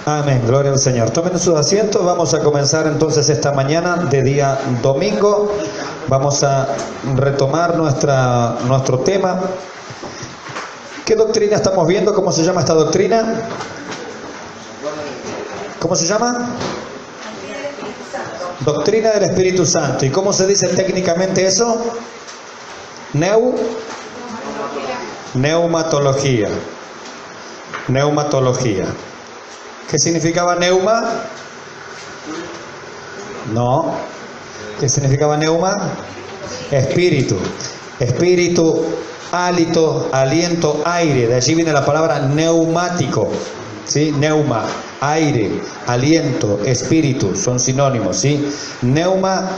Amén, gloria al Señor. Tomen sus asientos, vamos a comenzar entonces esta mañana de día domingo. Vamos a retomar nuestro tema. ¿Qué doctrina estamos viendo? ¿Cómo se llama esta doctrina? ¿Cómo se llama? Doctrina del Espíritu Santo. ¿Y cómo se dice técnicamente eso? Neumatología. Neumatología. ¿Qué significaba neuma? No. ¿Qué significaba neuma? Espíritu. Espíritu, hálito, aliento, aire. De allí viene la palabra neumático. ¿Sí? Neuma, aire, aliento, espíritu, son sinónimos. ¿Sí? Neuma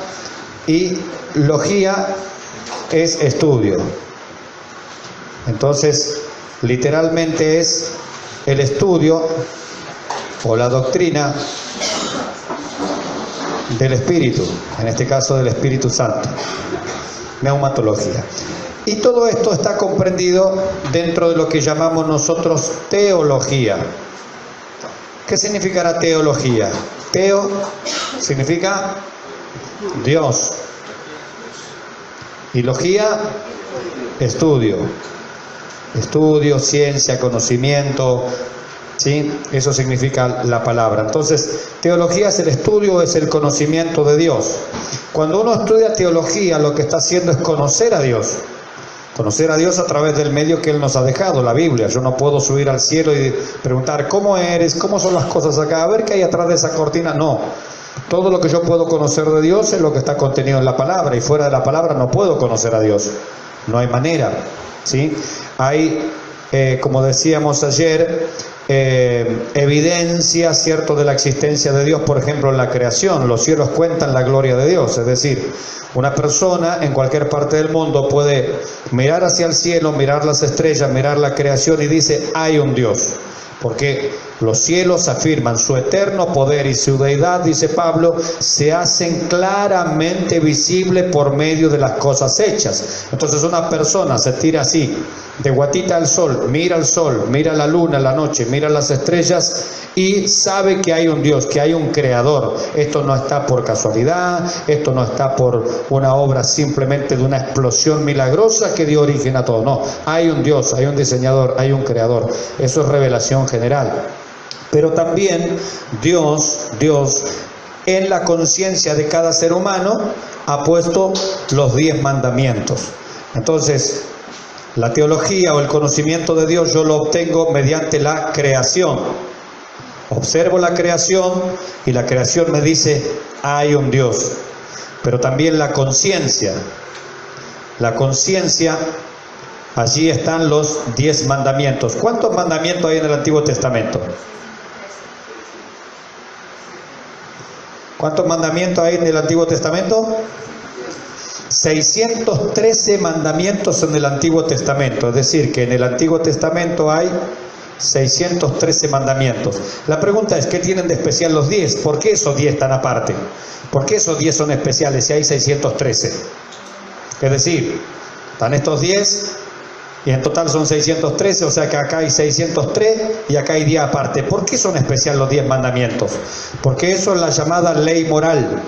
y logía es estudio. Entonces, literalmente es el estudio o la doctrina del Espíritu, en este caso del Espíritu Santo. Neumatología. Y todo esto está comprendido dentro de lo que llamamos nosotros teología. ¿Qué significará teología? Teo significa Dios. Y logía, estudio. Estudio, ciencia, conocimiento. ¿Sí? Eso significa la palabra. Entonces, teología es el estudio, es el conocimiento de Dios. Cuando uno estudia teología, lo que está haciendo es conocer a Dios. Conocer a Dios a través del medio que Él nos ha dejado, la Biblia. Yo no puedo subir al cielo y preguntar ¿cómo eres? ¿Cómo son las cosas acá? A ver qué hay atrás de esa cortina. No. Todo lo que yo puedo conocer de Dios es lo que está contenido en la palabra. Y fuera de la palabra no puedo conocer a Dios. No hay manera. ¿Sí? Hay, como decíamos ayer, evidencia, ¿cierto?, de la existencia de Dios, por ejemplo, en la creación. Los cielos cuentan la gloria de Dios. Es decir, una persona en cualquier parte del mundo puede mirar hacia el cielo, mirar las estrellas, mirar la creación y dice, hay un Dios. Porque los cielos afirman su eterno poder y su deidad, dice Pablo, se hacen claramente visibles por medio de las cosas hechas. Entonces una persona se tira así, de guatita al sol, mira la luna, la noche, mira las estrellas y sabe que hay un Dios, que hay un creador. Esto no está por casualidad, esto no está por una obra simplemente de una explosión milagrosa que dio origen a todo. No, hay un Dios, hay un diseñador, hay un creador. Eso es revelación general. Pero también Dios en la conciencia de cada ser humano ha puesto los 10 mandamientos. Entonces, la teología o el conocimiento de Dios yo lo obtengo mediante la creación. Observo la creación y la creación me dice, hay un Dios. Pero también la conciencia. La conciencia, allí están los 10 mandamientos. ¿Cuántos mandamientos hay en el Antiguo Testamento? ¿Cuántos mandamientos hay en el Antiguo Testamento? 613 mandamientos en el Antiguo Testamento. Es decir, que en el Antiguo Testamento hay 613 mandamientos. La pregunta es, ¿qué tienen de especial los 10? ¿Por qué esos 10 están aparte? ¿Por qué esos 10 son especiales si hay 613? Es decir, están estos 10 y en total son 613, o sea que acá hay 603 y acá hay 10 aparte. ¿Por qué son especiales los 10 mandamientos? Porque eso es la llamada ley moral.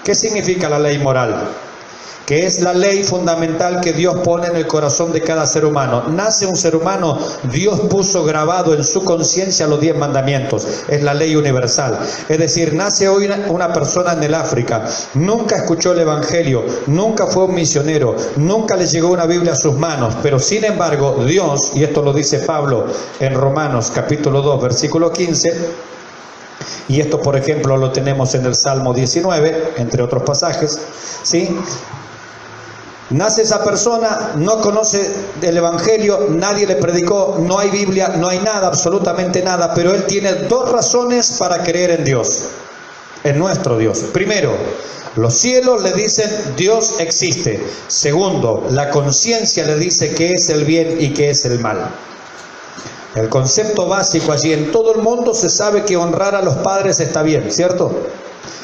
¿Qué significa la ley moral? Que es la ley fundamental que Dios pone en el corazón de cada ser humano. Nace un ser humano, Dios puso grabado en su conciencia los 10 mandamientos. Es la ley universal. Es decir, nace hoy una persona en el África, nunca escuchó el Evangelio, nunca fue un misionero, nunca le llegó una Biblia a sus manos, pero sin embargo Dios, y esto lo dice Pablo en Romanos capítulo 2, versículo 15, y esto por ejemplo lo tenemos en el Salmo 19, entre otros pasajes, ¿sí? Nace esa persona, no conoce el Evangelio, nadie le predicó, no hay Biblia, no hay nada, absolutamente nada, pero él tiene 2 razones para creer en Dios, en nuestro Dios. Primero, los cielos le dicen Dios existe. Segundo, la conciencia le dice qué es el bien y qué es el mal. El concepto básico allí, en todo el mundo se sabe que honrar a los padres está bien, ¿cierto?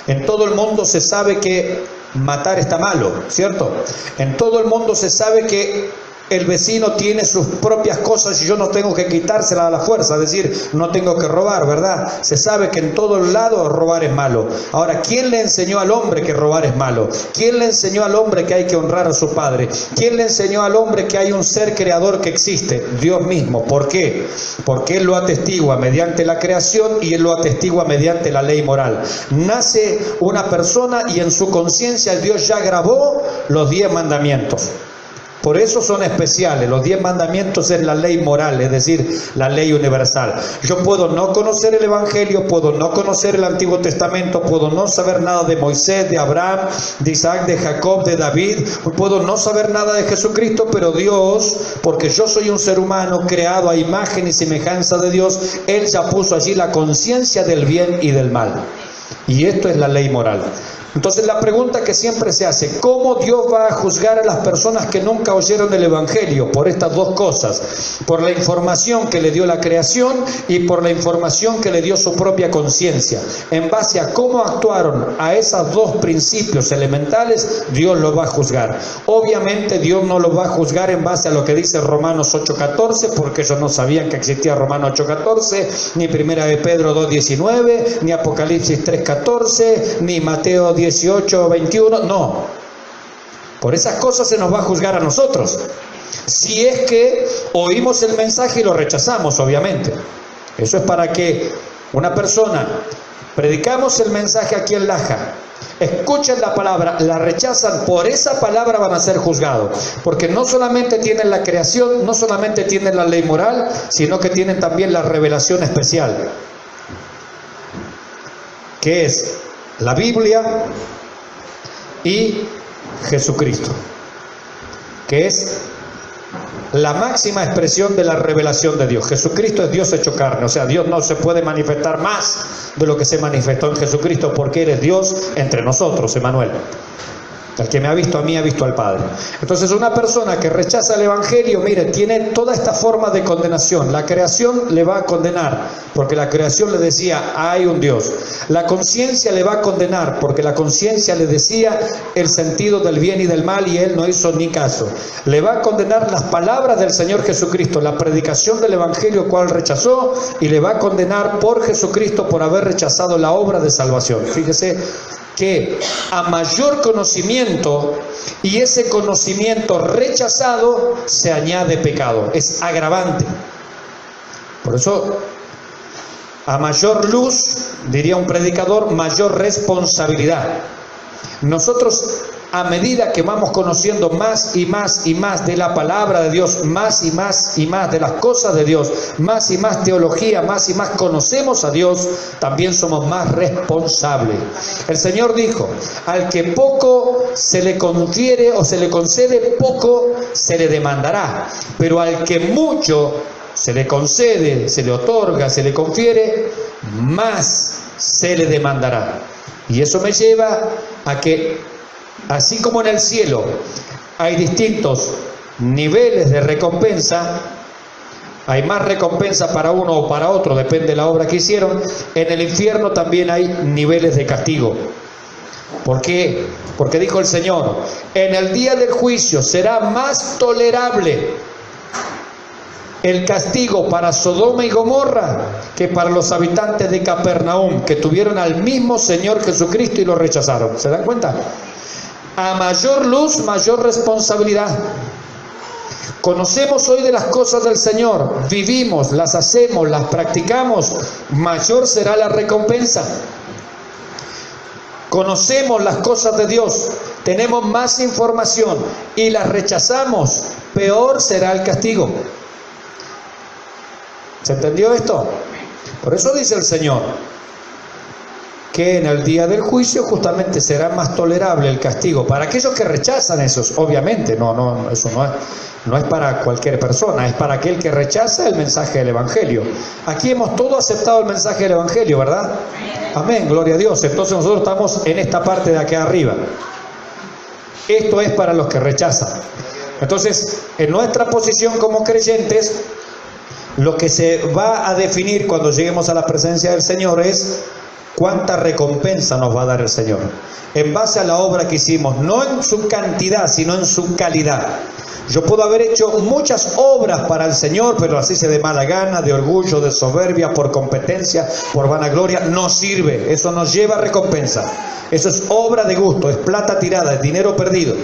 En todo el mundo se sabe que matar está malo, ¿cierto? En todo el mundo se sabe que el vecino tiene sus propias cosas y yo no tengo que quitárselas a la fuerza, es decir, no tengo que robar, ¿verdad? Se sabe que en todo lado robar es malo. Ahora, ¿quién le enseñó al hombre que robar es malo? ¿Quién le enseñó al hombre que hay que honrar a su padre? ¿Quién le enseñó al hombre que hay un ser creador que existe? Dios mismo. ¿Por qué? Porque Él lo atestigua mediante la creación y Él lo atestigua mediante la ley moral. Nace una persona y en su conciencia Dios ya grabó los 10 mandamientos. Por eso son especiales. Los 10 mandamientos es la ley moral, es decir, la ley universal. Yo puedo no conocer el Evangelio, puedo no conocer el Antiguo Testamento, puedo no saber nada de Moisés, de Abraham, de Isaac, de Jacob, de David, puedo no saber nada de Jesucristo, pero Dios, porque yo soy un ser humano creado a imagen y semejanza de Dios, Él ya puso allí la conciencia del bien y del mal. Y esto es la ley moral. Entonces la pregunta que siempre se hace, ¿cómo Dios va a juzgar a las personas que nunca oyeron el Evangelio? Por estas dos cosas, por la información que le dio la creación y por la información que le dio su propia conciencia. En base a cómo actuaron a esos dos principios elementales, Dios los va a juzgar. Obviamente Dios no los va a juzgar en base a lo que dice Romanos 8:14, porque ellos no sabían que existía Romanos 8:14, ni 1 de Pedro 2:19, ni Apocalipsis 3:14, ni Mateo 18:21, no. Por esas cosas se nos va a juzgar a nosotros. Si es que oímos el mensaje y lo rechazamos, obviamente. Eso es para que una persona, predicamos el mensaje aquí en Laja, escuchen la palabra, la rechazan, por esa palabra van a ser juzgados. Porque no solamente tienen la creación, no solamente tienen la ley moral, sino que tienen también la revelación especial, que es la Biblia y Jesucristo, que es la máxima expresión de la revelación de Dios. Jesucristo es Dios hecho carne, o sea, Dios no se puede manifestar más de lo que se manifestó en Jesucristo, porque Él es Dios entre nosotros, Emmanuel. El que me ha visto a mí ha visto al Padre. Entonces una persona que rechaza el Evangelio, mire, tiene toda esta forma de condenación. La creación le va a condenar, porque la creación le decía, hay un Dios. La conciencia le va a condenar, porque la conciencia le decía el sentido del bien y del mal, y él no hizo ni caso. Le va a condenar las palabras del Señor Jesucristo, la predicación del Evangelio, cual rechazó, y le va a condenar por Jesucristo por haber rechazado la obra de salvación. Fíjese que a mayor conocimiento, y ese conocimiento rechazado, se añade pecado, es agravante. Por eso, a mayor luz, diría un predicador, mayor responsabilidad. Nosotros, a medida que vamos conociendo más y más y más de la palabra de Dios, más y más y más de las cosas de Dios, más y más teología, más y más conocemos a Dios, también somos más responsables. El Señor dijo, al que poco se le confiere o se le concede, poco se le demandará, pero al que mucho se le concede, se le otorga, se le confiere, más se le demandará. Y eso me lleva a que, así como en el cielo hay distintos niveles de recompensa, hay más recompensa para uno o para otro, depende de la obra que hicieron, en el infierno también hay niveles de castigo. ¿Por qué? Porque dijo el Señor, en el día del juicio será más tolerable el castigo para Sodoma y Gomorra que para los habitantes de Capernaum, que tuvieron al mismo Señor Jesucristo y lo rechazaron. ¿Se dan cuenta? A mayor luz, mayor responsabilidad. Conocemos hoy de las cosas del Señor, vivimos, las hacemos, las practicamos, mayor será la recompensa. Conocemos las cosas de Dios, tenemos más información y las rechazamos, peor será el castigo. ¿Se entendió esto? Por eso dice el Señor que en el día del juicio justamente será más tolerable el castigo para aquellos que rechazan esos, obviamente, eso no es para cualquier persona, es para aquel que rechaza el mensaje del Evangelio. Aquí hemos todos aceptado el mensaje del Evangelio, ¿verdad? Amén, gloria a Dios. Entonces nosotros estamos en esta parte de acá arriba. Esto es para los que rechazan. Entonces, en nuestra posición como creyentes, lo que se va a definir cuando lleguemos a la presencia del Señor es cuánta recompensa nos va a dar el Señor. En base a la obra que hicimos, no en su cantidad, sino en su calidad. Yo puedo haber hecho muchas obras para el Señor, pero las hice de mala gana, de orgullo, de soberbia, por competencia, por vanagloria. No sirve, eso no lleva recompensa. Eso es obra de gusto, es plata tirada, es dinero perdido.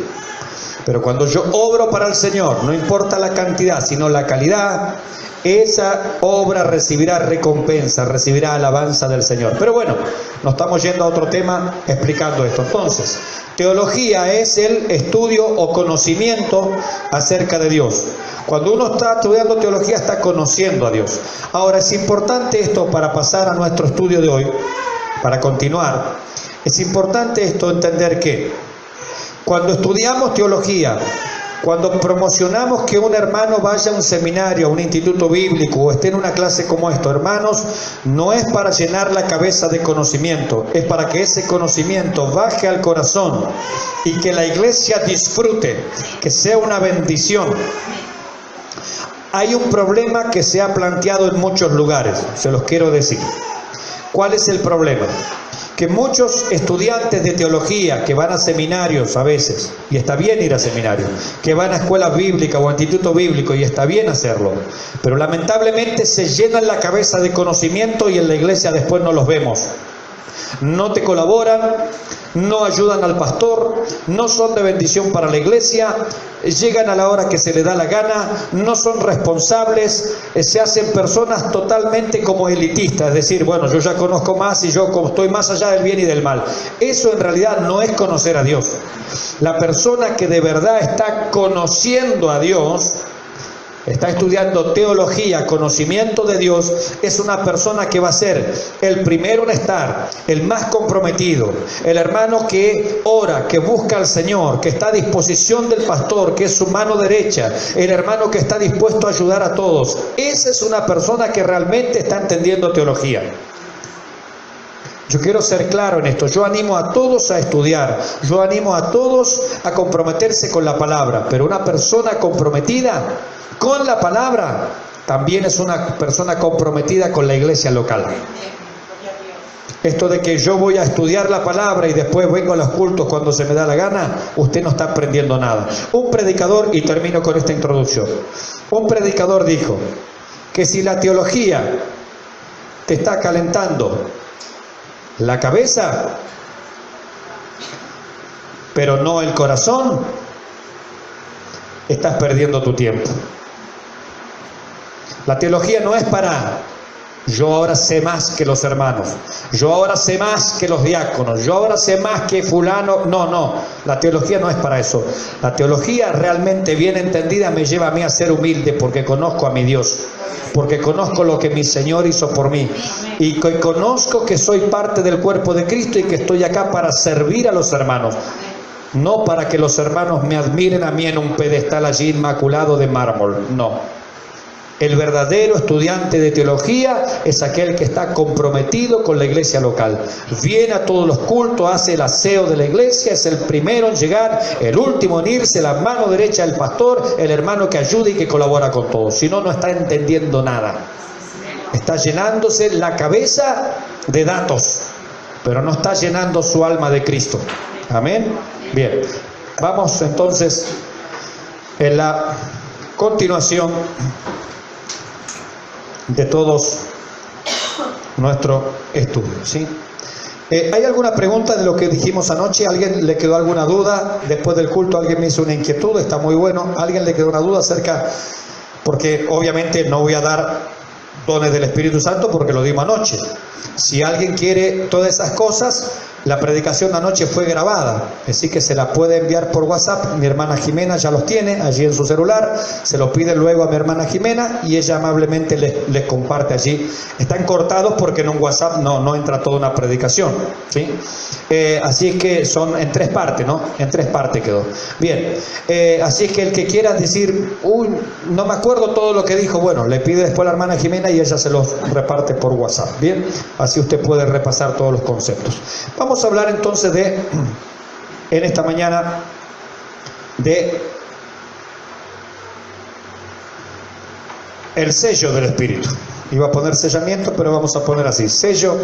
Pero cuando yo obro para el Señor, no importa la cantidad, sino la calidad, esa obra recibirá recompensa, recibirá alabanza del Señor. Pero bueno, nos estamos yendo a otro tema explicando esto. Entonces, teología es el estudio o conocimiento acerca de Dios. Cuando uno está estudiando teología, está conociendo a Dios. Ahora, es importante esto para pasar a nuestro estudio de hoy, para continuar. Es importante esto entender que cuando estudiamos teología, cuando promocionamos que un hermano vaya a un seminario, a un instituto bíblico o esté en una clase como esto, hermanos, no es para llenar la cabeza de conocimiento, es para que ese conocimiento baje al corazón y que la iglesia disfrute, que sea una bendición. Hay un problema que se ha planteado en muchos lugares, se los quiero decir. ¿Cuál es el problema? Que muchos estudiantes de teología que van a seminarios a veces, y está bien ir a seminarios, que van a escuelas bíblicas o a instituto bíblico, y está bien hacerlo, pero lamentablemente se llenan la cabeza de conocimiento y en la iglesia después no los vemos. No te colaboran, no ayudan al pastor, no son de bendición para la iglesia, llegan a la hora que se les da la gana, no son responsables, se hacen personas totalmente como elitistas, es decir, bueno, yo ya conozco más y yo estoy más allá del bien y del mal. Eso en realidad no es conocer a Dios. La persona que de verdad está conociendo a Dios, está estudiando teología, conocimiento de Dios, es una persona que va a ser el primero en estar, el más comprometido, el hermano que ora, que busca al Señor, que está a disposición del pastor, que es su mano derecha, el hermano que está dispuesto a ayudar a todos. Esa es una persona que realmente está entendiendo teología. Yo quiero ser claro en esto, yo animo a todos a estudiar, yo animo a todos a comprometerse con la palabra, pero una persona comprometida con la palabra también es una persona comprometida con la iglesia local. Esto de que yo voy a estudiar la palabra y después vengo a los cultos cuando se me da la gana, usted no está aprendiendo nada. Un predicador, y termino con esta introducción, un predicador dijo que si la teología te está calentando la cabeza, pero no el corazón, estás perdiendo tu tiempo. La teología no es para yo ahora sé más que los hermanos, yo ahora sé más que los diáconos, yo ahora sé más que fulano. No, la teología no es para eso. La teología realmente bien entendida me lleva a mí a ser humilde porque conozco a mi Dios, porque conozco lo que mi Señor hizo por mí y que conozco que soy parte del cuerpo de Cristo y que estoy acá para servir a los hermanos. No para que los hermanos me admiren a mí en un pedestal allí inmaculado de mármol, no. El verdadero estudiante de teología es aquel que está comprometido con la iglesia local. Viene a todos los cultos, hace el aseo de la iglesia, es el primero en llegar, el último en irse, la mano derecha del pastor, el hermano que ayuda y que colabora con todos. Si no, no está entendiendo nada. Está llenándose la cabeza de datos, pero no está llenando su alma de Cristo. Amén. Bien, vamos entonces en la continuación de todos nuestro estudio, ¿sí? ¿Hay alguna pregunta de lo que dijimos anoche? ¿Alguien le quedó alguna duda? Después del culto alguien me hizo una inquietud, está muy bueno. ¿Alguien le quedó una duda acerca? Porque obviamente no voy a dar dones del Espíritu Santo porque lo dimos anoche. Si alguien quiere todas esas cosas, la predicación de anoche fue grabada, así que se la puede enviar por WhatsApp. Mi hermana Jimena ya los tiene allí en su celular, se lo pide luego a mi hermana Jimena y ella amablemente les comparte allí. Están cortados porque en un WhatsApp no entra toda una predicación, ¿sí? Así es que son en 3 partes, ¿no? En 3 partes quedó. Bien, así es que el que quiera decir, no me acuerdo todo lo que dijo, bueno, le pide después a la hermana Jimena y ella se los reparte por WhatsApp, ¿bien? Así usted puede repasar todos los conceptos. Vamos a hablar entonces en esta mañana, de el sello del Espíritu. Iba a poner sellamiento, pero vamos a poner así, sello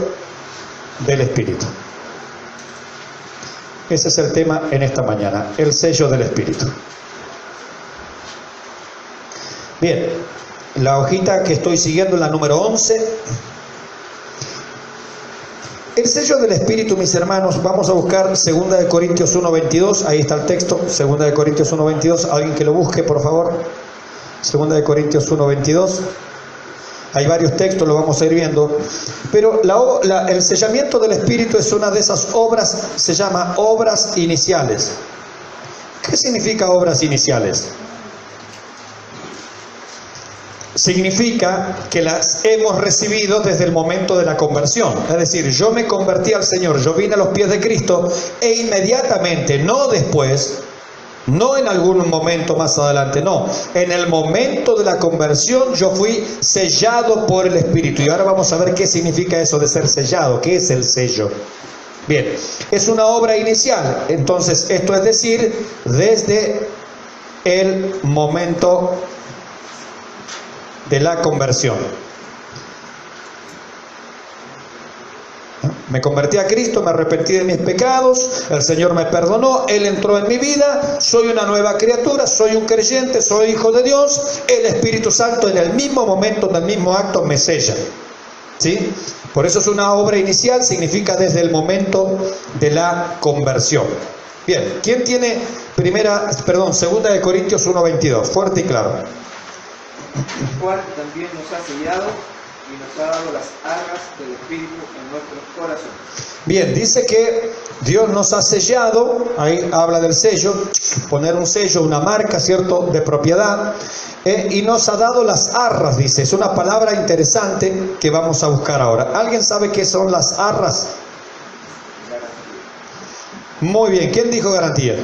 del Espíritu. Ese es el tema en esta mañana, el sello del Espíritu. Bien, la hojita que estoy siguiendo es la número 11. El sello del Espíritu, mis hermanos, vamos a buscar 2 Corintios 1:22, ahí está el texto, 2 Corintios 1:22, alguien que lo busque, por favor. 2 Corintios 1:22. Hay varios textos, lo vamos a ir viendo. Pero el sellamiento del Espíritu es una de esas obras, se llama obras iniciales. ¿Qué significa obras iniciales? Significa que las hemos recibido desde el momento de la conversión. Es decir, yo me convertí al Señor, yo vine a los pies de Cristo e inmediatamente, no después, no en algún momento más adelante, no. En el momento de la conversión yo fui sellado por el Espíritu. Y ahora vamos a ver qué significa eso de ser sellado, qué es el sello. Bien, es una obra inicial. Entonces, esto es decir, desde el momento de la conversión. Me convertí a Cristo, me arrepentí de mis pecados, el Señor me perdonó, Él entró en mi vida, soy una nueva criatura, soy un creyente, soy hijo de Dios, el Espíritu Santo en el mismo momento, en el mismo acto me sella. ¿Sí? Por eso es una obra inicial, significa desde el momento de la conversión. Bien, ¿quién tiene 2 de Corintios 1:22? Fuerte y claro. El cual también nos ha sellado y nos ha dado las arras del Espíritu en nuestros corazones. Bien, dice que Dios nos ha sellado, ahí habla del sello, poner un sello, una marca, ¿cierto?, de propiedad, y nos ha dado las arras, dice, es una palabra interesante que vamos a buscar ahora. ¿Alguien sabe qué son las arras? Garantía. Muy bien, ¿quién dijo garantía?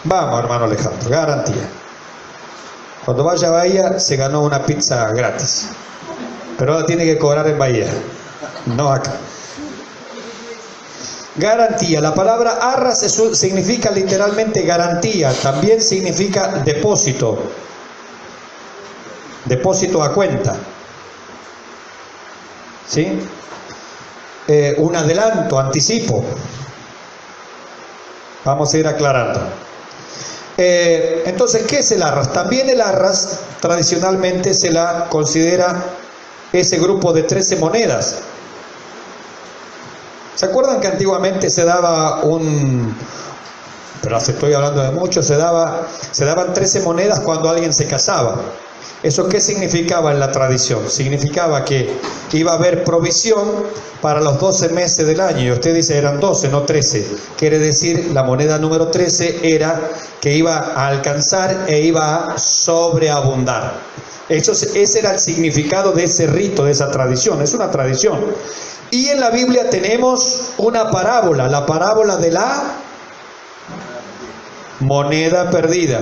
Vamos, hermano Alejandro, garantía. Cuando vaya a Bahía se ganó una pizza gratis, pero ahora tiene que cobrar en Bahía, no acá. Garantía, la palabra arras significa literalmente garantía, también significa depósito, depósito a cuenta, ¿sí? Un adelanto, anticipo. Vamos a ir aclarando. Entonces, ¿qué es el arras? También el arras tradicionalmente se la considera ese grupo de 13 monedas. ¿Se acuerdan que antiguamente se daba pero estoy hablando de mucho, se daban 13 monedas cuando alguien se casaba? ¿Eso qué significaba en la tradición? Significaba que iba a haber provisión para los 12 meses del año. Y usted dice, eran 12, no 13. Quiere decir, la moneda número 13 era que iba a alcanzar e iba a sobreabundar. Ese era el significado de ese rito, de esa tradición. Es una tradición. Y en la Biblia tenemos una parábola, la parábola de la moneda perdida.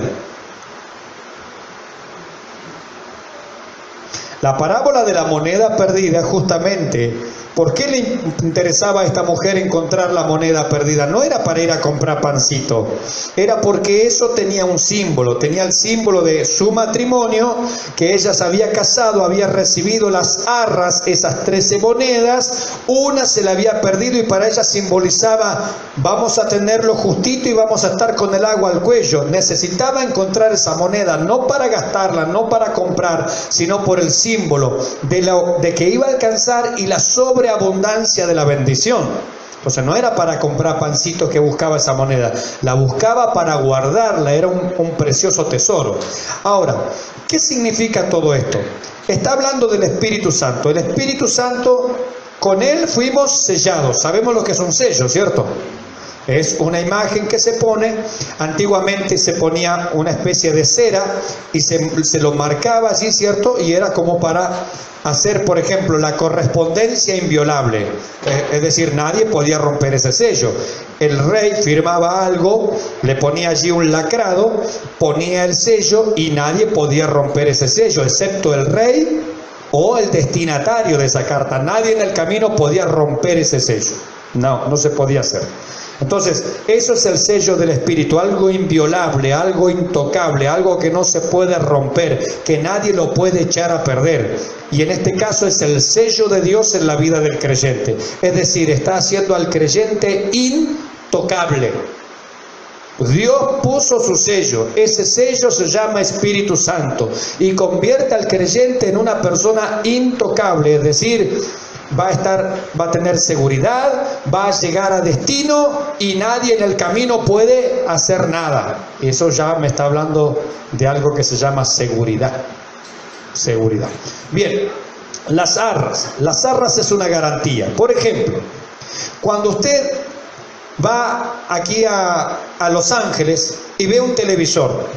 La parábola de la moneda perdida, justamente, ¿por qué le interesaba a esta mujer encontrar la moneda perdida? No era para ir a comprar pancito, era porque eso tenía un símbolo, tenía el símbolo de su matrimonio, que ella se había casado, había recibido las arras, esas 13 monedas, una se la había perdido y para ella simbolizaba, vamos a tenerlo justito y vamos a estar con el agua al cuello. Necesitaba encontrar esa moneda, no para gastarla, no para comprar, sino por el símbolo de que iba a alcanzar y la sobreabundancia de la bendición. Entonces no era para comprar pancitos que buscaba esa moneda, la buscaba para guardarla, era un precioso tesoro. Ahora, ¿qué significa todo esto? Está hablando del Espíritu Santo. El Espíritu Santo, con él fuimos sellados. Sabemos lo que es un sello, ¿cierto? Es una imagen que se pone. Antiguamente se ponía una especie de cera y se lo marcaba así, ¿cierto? Y era como para hacer, por ejemplo, la correspondencia inviolable. Es decir, nadie podía romper ese sello. El rey firmaba algo, le ponía allí un lacrado, ponía el sello y nadie podía romper ese sello, excepto el rey o el destinatario de esa carta. Nadie en el camino podía romper ese sello. No se podía hacer. Entonces, eso es el sello del Espíritu, algo inviolable, algo intocable, algo que no se puede romper, que nadie lo puede echar a perder. y en este caso es el sello de Dios en la vida del creyente. Es decir, está haciendo al creyente intocable. Dios puso su sello, ese sello se llama Espíritu Santo y convierte al creyente en una persona intocable, es decir, va a tener seguridad, va a llegar a destino y nadie en el camino puede hacer nada. Eso ya me está hablando de algo que se llama seguridad. Seguridad. Bien, las arras. Las arras es una garantía. Por ejemplo, cuando usted va aquí a Los Ángeles y ve un televisor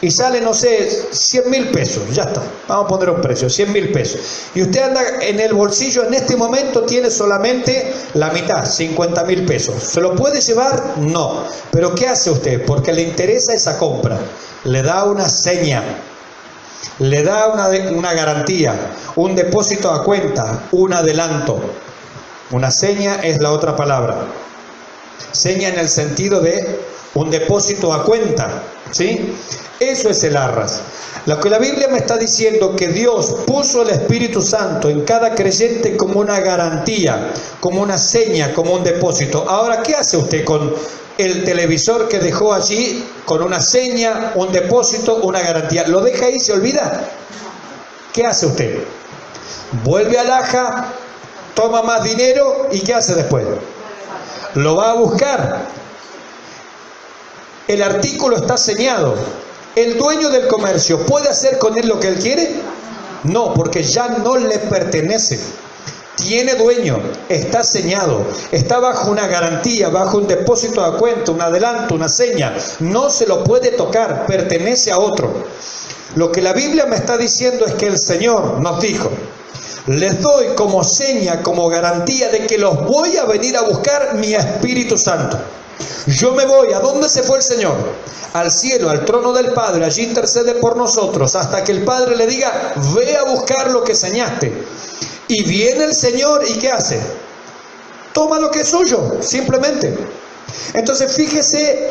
y sale, no sé, 100.000 pesos, ya está, vamos a poner un precio, 100.000 pesos, y usted anda en el bolsillo, en este momento tiene solamente la mitad, 50.000 pesos, ¿se lo puede llevar? No, pero ¿qué hace usted? Porque le interesa esa compra, le da una seña, le da una garantía, un depósito a cuenta, un adelanto. Una seña es la otra palabra. Seña en el sentido de un depósito a cuenta, ¿sí? Eso es el arras. Lo que la Biblia me está diciendo, que Dios puso el Espíritu Santo en cada creyente como una garantía, como una seña, como un depósito. Ahora, ¿qué hace usted con el televisor que dejó allí con una seña, un depósito, una garantía? ¿Lo deja ahí y se olvida? ¿Qué hace usted? Vuelve al Aja, toma más dinero y ¿qué hace después? Lo va a buscar. El artículo está señado. ¿El dueño del comercio puede hacer con él lo que él quiere? No, porque ya no le pertenece. Tiene dueño, está señado, está bajo una garantía, bajo un depósito a cuenta, un adelanto, una seña. No se lo puede tocar, pertenece a otro. Lo que la Biblia me está diciendo es que el Señor nos dijo: les doy como seña, como garantía de que los voy a venir a buscar mi Espíritu Santo. Yo me voy. ¿A dónde se fue el Señor? Al cielo, al trono del Padre. Allí intercede por nosotros hasta que el Padre le diga: ve a buscar lo que señaste. Y viene el Señor y ¿qué hace? Toma lo que es suyo, simplemente. Entonces fíjese,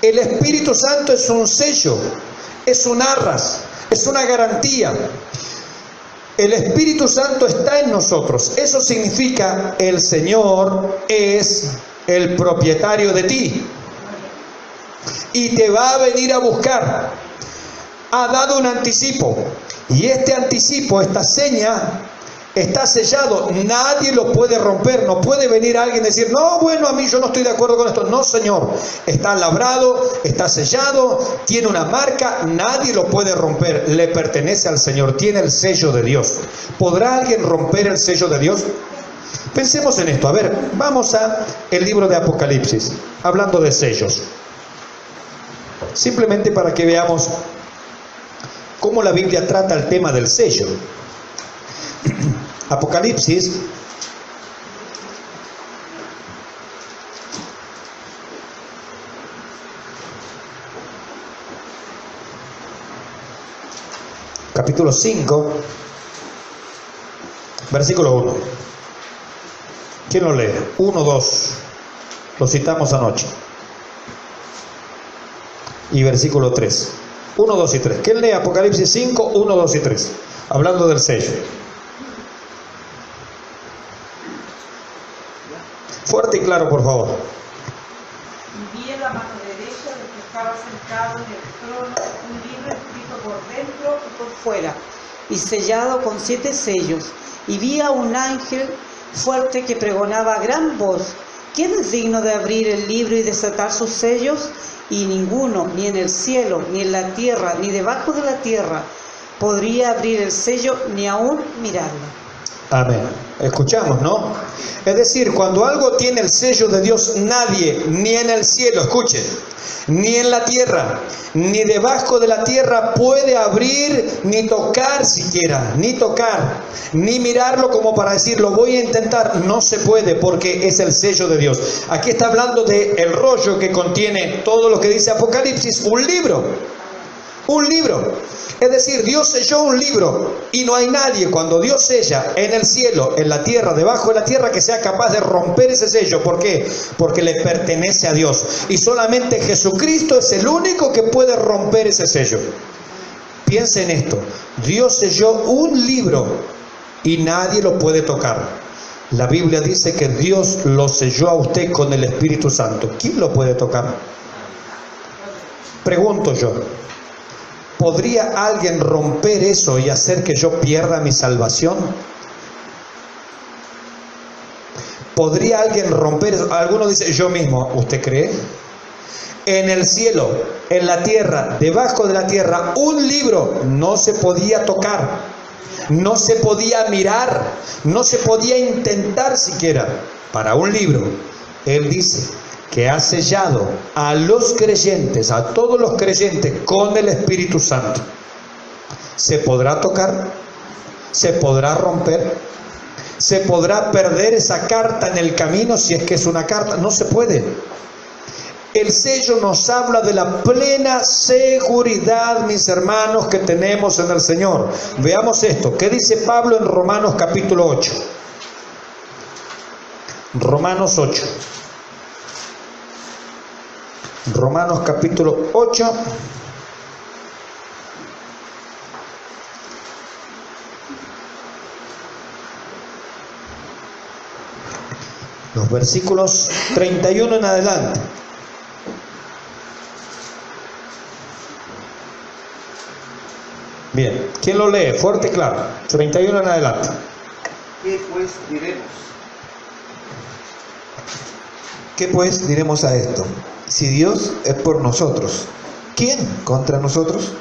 el Espíritu Santo es un sello, es un arras, es una garantía. El Espíritu Santo está en nosotros. Eso significa, el Señor es el propietario de ti y te va a venir a buscar. Ha dado un anticipo y este anticipo, esta seña, está sellado. Nadie lo puede romper. No puede venir alguien y decir: no, bueno, a mí yo no estoy de acuerdo con esto. No, Señor, está labrado, está sellado, tiene una marca. Nadie lo puede romper. Le pertenece al Señor, tiene el sello de Dios. ¿Podrá alguien romper el sello de Dios? Pensemos en esto. A ver, vamos a el libro de Apocalipsis, hablando de sellos, simplemente para que veamos cómo la Biblia trata el tema del sello. Apocalipsis capítulo 5, versículo 1. ¿Quién lo lee? 1, 2. Lo citamos anoche. Y versículo 3. 1, 2 y 3. ¿Quién lee Apocalipsis 5, 1, 2 y 3? Hablando del sello. Fuerte y claro, por favor. Y vi en la mano derecha del que estaba sentado en el trono un libro escrito por dentro y por fuera, y sellado con 7 sellos. Y vi a un ángel fuerte que pregonaba a gran voz: ¿quién es digno de abrir el libro y desatar sus sellos? Y ninguno, ni en el cielo, ni en la tierra, ni debajo de la tierra, podría abrir el sello, ni aún mirarlo. Amén. Escuchamos, ¿no? Es decir, cuando algo tiene el sello de Dios, nadie, ni en el cielo, escuchen, ni en la tierra, ni debajo de la tierra puede abrir, ni tocar siquiera, ni tocar, ni mirarlo como para decir: lo voy a intentar. No se puede, porque es el sello de Dios. Aquí está hablando del rollo que contiene todo lo que dice Apocalipsis, un libro. Un libro. Es decir, Dios selló un libro y no hay nadie, cuando Dios sella, en el cielo, en la tierra, debajo de la tierra, que sea capaz de romper ese sello. ¿Por qué? Porque le pertenece a Dios. Y solamente Jesucristo es el único que puede romper ese sello. Piensa en esto. Dios selló un libro y nadie lo puede tocar. La Biblia dice que Dios lo selló a usted con el Espíritu Santo. ¿Quién lo puede tocar? Pregunto yo, ¿podría alguien romper eso y hacer que yo pierda mi salvación? ¿Podría alguien romper eso? Alguno dice, yo mismo. ¿Usted cree? En el cielo, en la tierra, debajo de la tierra, un libro no se podía tocar, no se podía mirar, no se podía intentar siquiera. Para un libro, Él dice que ha sellado a los creyentes, a todos los creyentes, con el Espíritu Santo. ¿Se podrá tocar? ¿Se podrá romper? ¿Se podrá perder esa carta en el camino si es que es una carta? No se puede. El sello nos habla de la plena seguridad, mis hermanos, que tenemos en el Señor. Veamos esto. ¿Qué dice Pablo en Romanos capítulo 8? Romanos 8. Romanos capítulo 8. Los versículos 31 en adelante. Bien, ¿quién lo lee? Fuerte y claro. 31 en adelante. ¿Qué pues diremos? ¿Qué pues diremos a esto? Si Dios es por nosotros, ¿quién contra nosotros?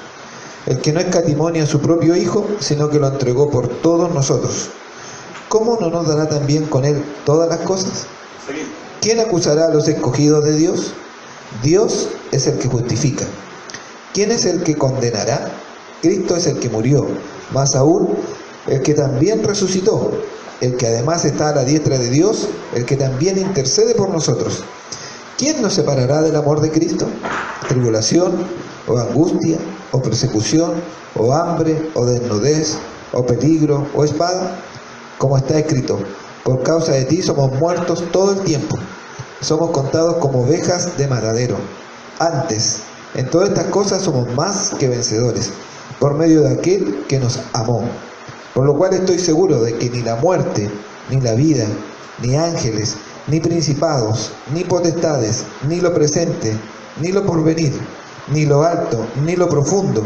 El que no escatimó ni a su propio Hijo, sino que lo entregó por todos nosotros. ¿Cómo no nos dará también con Él todas las cosas? ¿Quién acusará a los escogidos de Dios? Dios es el que justifica. ¿Quién es el que condenará? Cristo es el que murió, más aún, el que también resucitó, el que además está a la diestra de Dios, el que también intercede por nosotros. ¿Quién nos separará del amor de Cristo? ¿Tribulación, o angustia, o persecución, o hambre, o desnudez, o peligro, o espada? Como está escrito, por causa de ti somos muertos todo el tiempo. Somos contados como ovejas de matadero. Antes, en todas estas cosas somos más que vencedores, por medio de aquel que nos amó. Por lo cual estoy seguro de que ni la muerte, ni la vida, ni ángeles, ni principados, ni potestades, ni lo presente, ni lo porvenir, ni lo alto, ni lo profundo,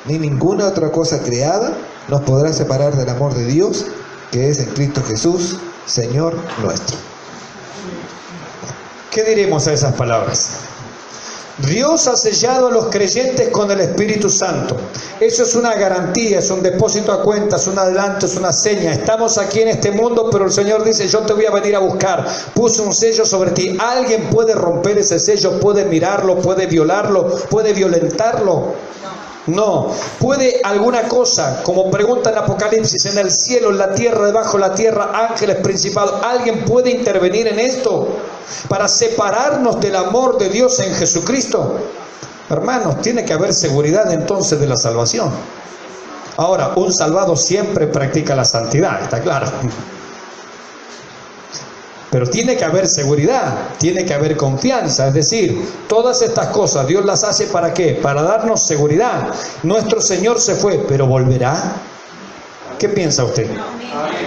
ni ninguna otra cosa creada nos podrá separar del amor de Dios, que es en Cristo Jesús, Señor nuestro. ¿Qué diremos a esas palabras? Dios ha sellado a los creyentes con el Espíritu Santo. Eso es una garantía, es un depósito a cuenta, es un adelanto, es una seña. Estamos aquí en este mundo, pero el Señor dice, yo te voy a venir a buscar. Puse un sello sobre ti. ¿Alguien puede romper ese sello? ¿Puede mirarlo? ¿Puede violarlo? ¿Puede violentarlo? No. ¿Puede alguna cosa, como pregunta en Apocalipsis, en el cielo, en la tierra, debajo de la tierra, ángeles, principados? ¿Alguien puede intervenir en esto para separarnos del amor de Dios en Jesucristo? Hermanos, tiene que haber seguridad entonces de la salvación. Ahora, un salvado siempre practica la santidad, está claro. Pero tiene que haber seguridad, tiene que haber confianza. Es decir, todas estas cosas Dios las hace ¿para qué? Para darnos seguridad. Nuestro Señor se fue, pero ¿volverá? ¿Qué piensa usted?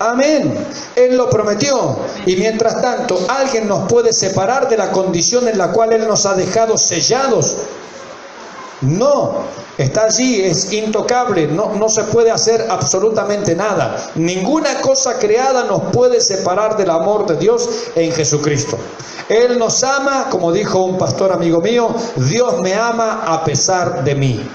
Amén. Él lo prometió. Y mientras tanto, ¿alguien nos puede separar de la condición en la cual Él nos ha dejado sellados? No. Está allí, es intocable, no se puede hacer absolutamente nada. Ninguna cosa creada nos puede separar del amor de Dios en Jesucristo. Él nos ama, como dijo un pastor amigo mío, Dios me ama a pesar de mí.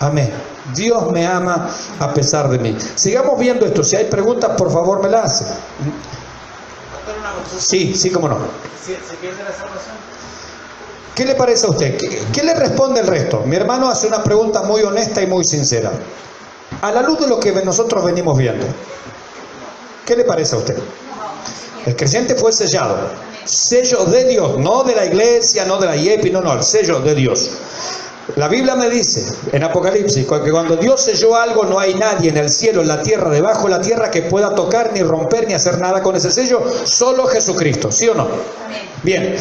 Amén. Dios me ama a pesar de mí. Sigamos viendo esto. Si hay preguntas, por favor me las hacen. Sí, cómo no. ¿Se pierde la salvación? ¿Qué le parece a usted? ¿Qué le responde el resto? Mi hermano hace una pregunta muy honesta y muy sincera. A la luz de lo que nosotros venimos viendo, ¿qué le parece a usted? El creyente fue sellado. Sello de Dios, no de la iglesia, no de la IEPI, no, el sello de Dios. La Biblia me dice en Apocalipsis que cuando Dios selló algo, no hay nadie en el cielo, en la tierra, debajo de la tierra que pueda tocar, ni romper, ni hacer nada con ese sello, solo Jesucristo, ¿sí o no? Bien,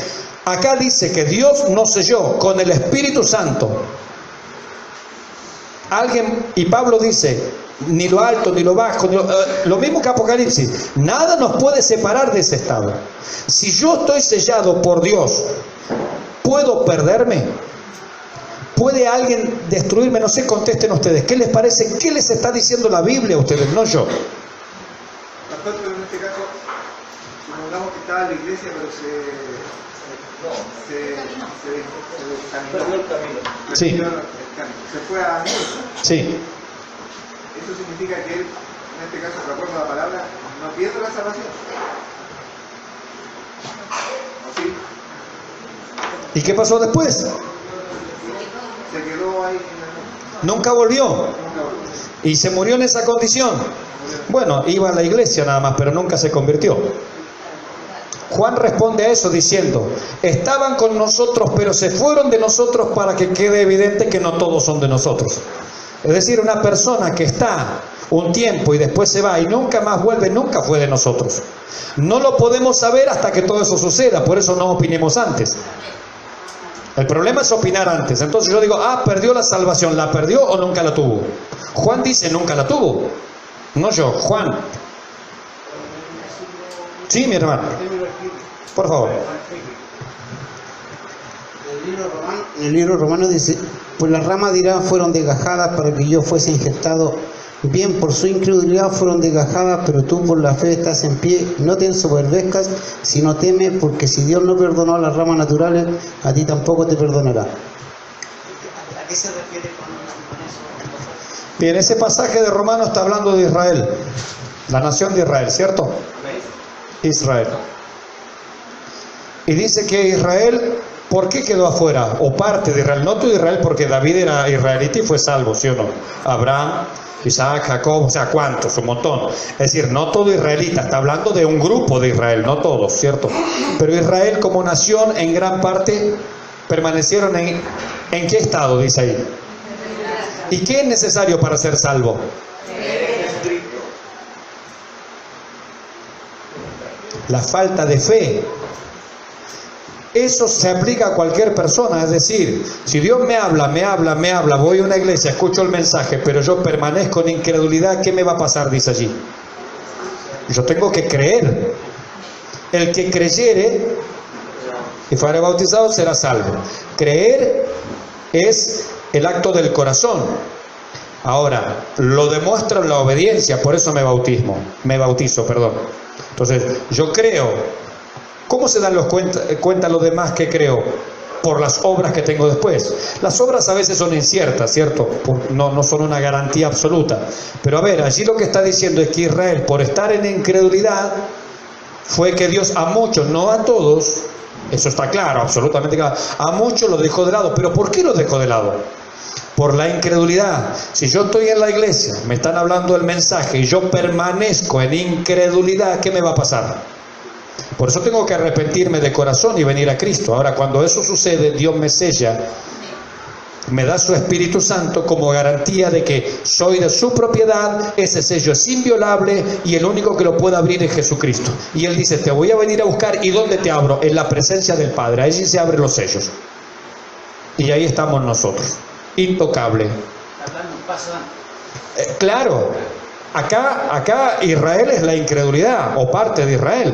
acá dice que Dios nos selló con el Espíritu Santo. Y Pablo dice, ni lo alto, ni lo bajo, lo mismo que Apocalipsis. Nada nos puede separar de ese estado. Si yo estoy sellado por Dios, ¿puedo perderme? ¿Puede alguien destruirme? No sé, contesten ustedes. ¿Qué les parece? ¿Qué les está diciendo la Biblia a ustedes? No yo. Pastor, pero en este caso, supongamos que estaba en la iglesia, pero se perdió el camino. Sí. perdió el camino. Se fue a Dios. Sí. Eso significa que él, en este caso, de acuerdo a la palabra, no pierde la salvación. ¿O sí? ¿Y qué pasó después? Se quedó ahí en el mundo. Nunca volvió. Nunca volvió. Y se murió en esa condición. Bueno, iba a la iglesia nada más, pero nunca se convirtió. Juan responde a eso diciendo, estaban con nosotros, pero se fueron de nosotros para que quede evidente que no todos son de nosotros. Es decir, una persona que está un tiempo y después se va y nunca más vuelve, nunca fue de nosotros. No lo podemos saber hasta que todo eso suceda, por eso no opinemos antes. El problema es opinar antes. Entonces yo digo, perdió la salvación, ¿la perdió o nunca la tuvo? Juan dice, nunca la tuvo. No yo, Juan. Sí, mi hermano. Por favor. En el libro romano dice, pues las ramas de Irán fueron desgajadas para que yo fuese injertado. Bien, por su incredulidad fueron desgajadas, pero tú por la fe estás en pie. No te ensoberbezcas, sino teme, porque si Dios no perdonó a las ramas naturales, a ti tampoco te perdonará. ¿A qué se refiere con eso? Bien, ese pasaje de Romanos está hablando de Israel, la nación de Israel, ¿cierto? Israel. Y dice que Israel, ¿por qué quedó afuera? O parte de Israel, no todo Israel, porque David era israelita y fue salvo, ¿sí o no? Abraham, Isaac, Jacob, o sea, ¿cuántos? Un montón. Es decir, no todo israelita, está hablando de un grupo de Israel, no todos, ¿cierto? Pero Israel como nación en gran parte permanecieron ¿en qué estado? Dice ahí. ¿Y qué es necesario para ser salvo? La falta de fe. Eso se aplica a cualquier persona, es decir, si Dios me habla, voy a una iglesia, escucho el mensaje, pero yo permanezco en incredulidad, ¿qué me va a pasar? Dice allí. Yo tengo que creer. El que creyere y fuere bautizado será salvo. Creer es el acto del corazón. Ahora, lo demuestra en la obediencia, por eso me bautizo. Entonces, yo creo. ¿Cómo se dan cuenta los demás que creo? Por las obras que tengo después. Las obras a veces son inciertas, ¿cierto? No son una garantía absoluta. Pero a ver, allí lo que está diciendo es que Israel, por estar en incredulidad, fue que Dios a muchos, no a todos, eso está claro, absolutamente claro, a muchos los dejó de lado. ¿Pero por qué los dejó de lado? Por la incredulidad. Si yo estoy en la iglesia, me están hablando el mensaje y yo permanezco en incredulidad, ¿qué me va a pasar? Por eso tengo que arrepentirme de corazón y venir a Cristo. Ahora, cuando eso sucede, Dios me sella, me da su Espíritu Santo como garantía de que soy de su propiedad. Ese sello es inviolable y el único que lo puede abrir es Jesucristo. Y Él dice, te voy a venir a buscar. ¿Y dónde te abro? En la presencia del Padre. Allí se abren los sellos. Y ahí estamos nosotros. Intocable. Claro. Acá Israel es la incredulidad, o parte de Israel.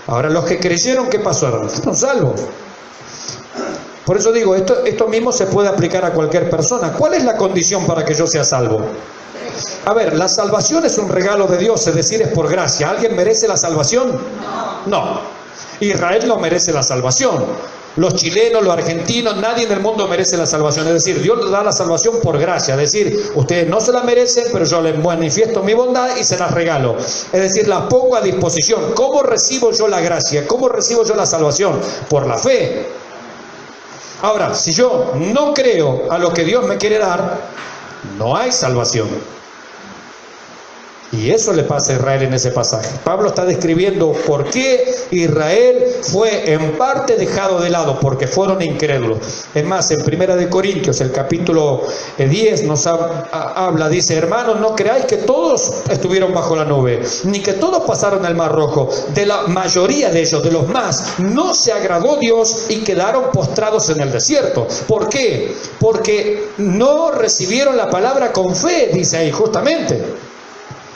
Ahora, los que creyeron, ¿qué pasó? Fueron salvos. Por eso digo, esto mismo se puede aplicar a cualquier persona. ¿Cuál es la condición para que yo sea salvo? A ver, la salvación es un regalo de Dios, es decir, es por gracia. ¿Alguien merece la salvación? No. Israel no merece la salvación. Los chilenos, los argentinos, nadie en el mundo merece la salvación. Es decir, Dios da la salvación por gracia. Es decir, ustedes no se la merecen, pero yo les manifiesto mi bondad y se las regalo. Es decir, las pongo a disposición. ¿Cómo recibo yo la gracia? ¿Cómo recibo yo la salvación? Por la fe. Ahora, si yo no creo a lo que Dios me quiere dar, no hay salvación. Y eso le pasa a Israel en ese pasaje. Pablo está describiendo por qué Israel fue en parte dejado de lado, porque fueron incrédulos. Es más, en 1 Corintios, el capítulo 10 nos habla, dice: hermanos, no creáis que todos estuvieron bajo la nube, ni que todos pasaron el mar rojo. De la mayoría de ellos, de los más, no se agradó Dios y quedaron postrados en el desierto. ¿Por qué? Porque no recibieron la palabra con fe, dice ahí justamente.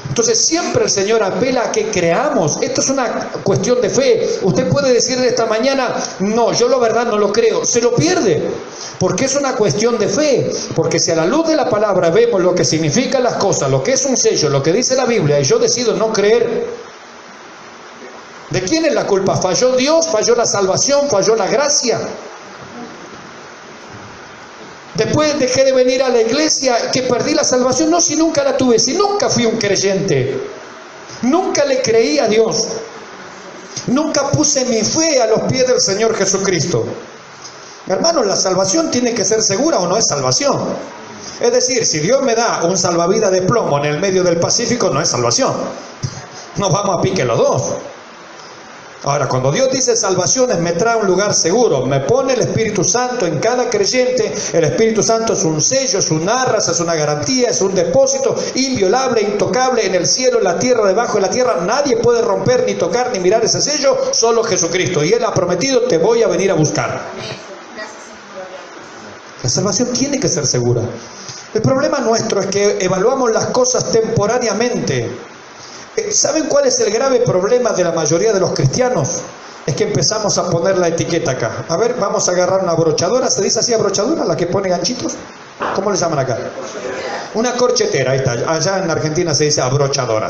Entonces siempre el Señor apela a que creamos. Esto es una cuestión de fe. Usted puede decir esta mañana: no, yo la verdad no lo creo. Se lo pierde, porque es una cuestión de fe. Porque si a la luz de la palabra vemos lo que significan las cosas, lo que es un sello, lo que dice la Biblia, y yo decido no creer, ¿de quién es la culpa? ¿Falló Dios? ¿Falló la salvación? ¿Falló la gracia? Después dejé de venir a la iglesia, que perdí la salvación. No, si nunca la tuve, si nunca fui un creyente, nunca le creí a Dios, nunca puse mi fe a los pies del Señor Jesucristo. Hermanos, la salvación tiene que ser segura, o no es salvación. Es decir, si Dios me da un salvavidas de plomo en el medio del Pacífico, no es salvación. Nos vamos a pique los dos. Ahora, cuando Dios dice salvaciones, me trae a un lugar seguro, me pone el Espíritu Santo en cada creyente. El Espíritu Santo es un sello, es una arras, es una garantía, es un depósito inviolable, intocable, en el cielo, en la tierra, debajo de la tierra. Nadie puede romper, ni tocar, ni mirar ese sello, solo Jesucristo. Y Él ha prometido: te voy a venir a buscar. La salvación tiene que ser segura. El problema nuestro es que evaluamos las cosas temporariamente. ¿Saben cuál es el grave problema de la mayoría de los cristianos? Es que empezamos a poner la etiqueta acá. A ver, vamos a agarrar una abrochadora. ¿Se dice así, abrochadora? ¿La que pone ganchitos? ¿Cómo le llaman acá? Una corchetera, ahí está. Allá en Argentina se dice abrochadora.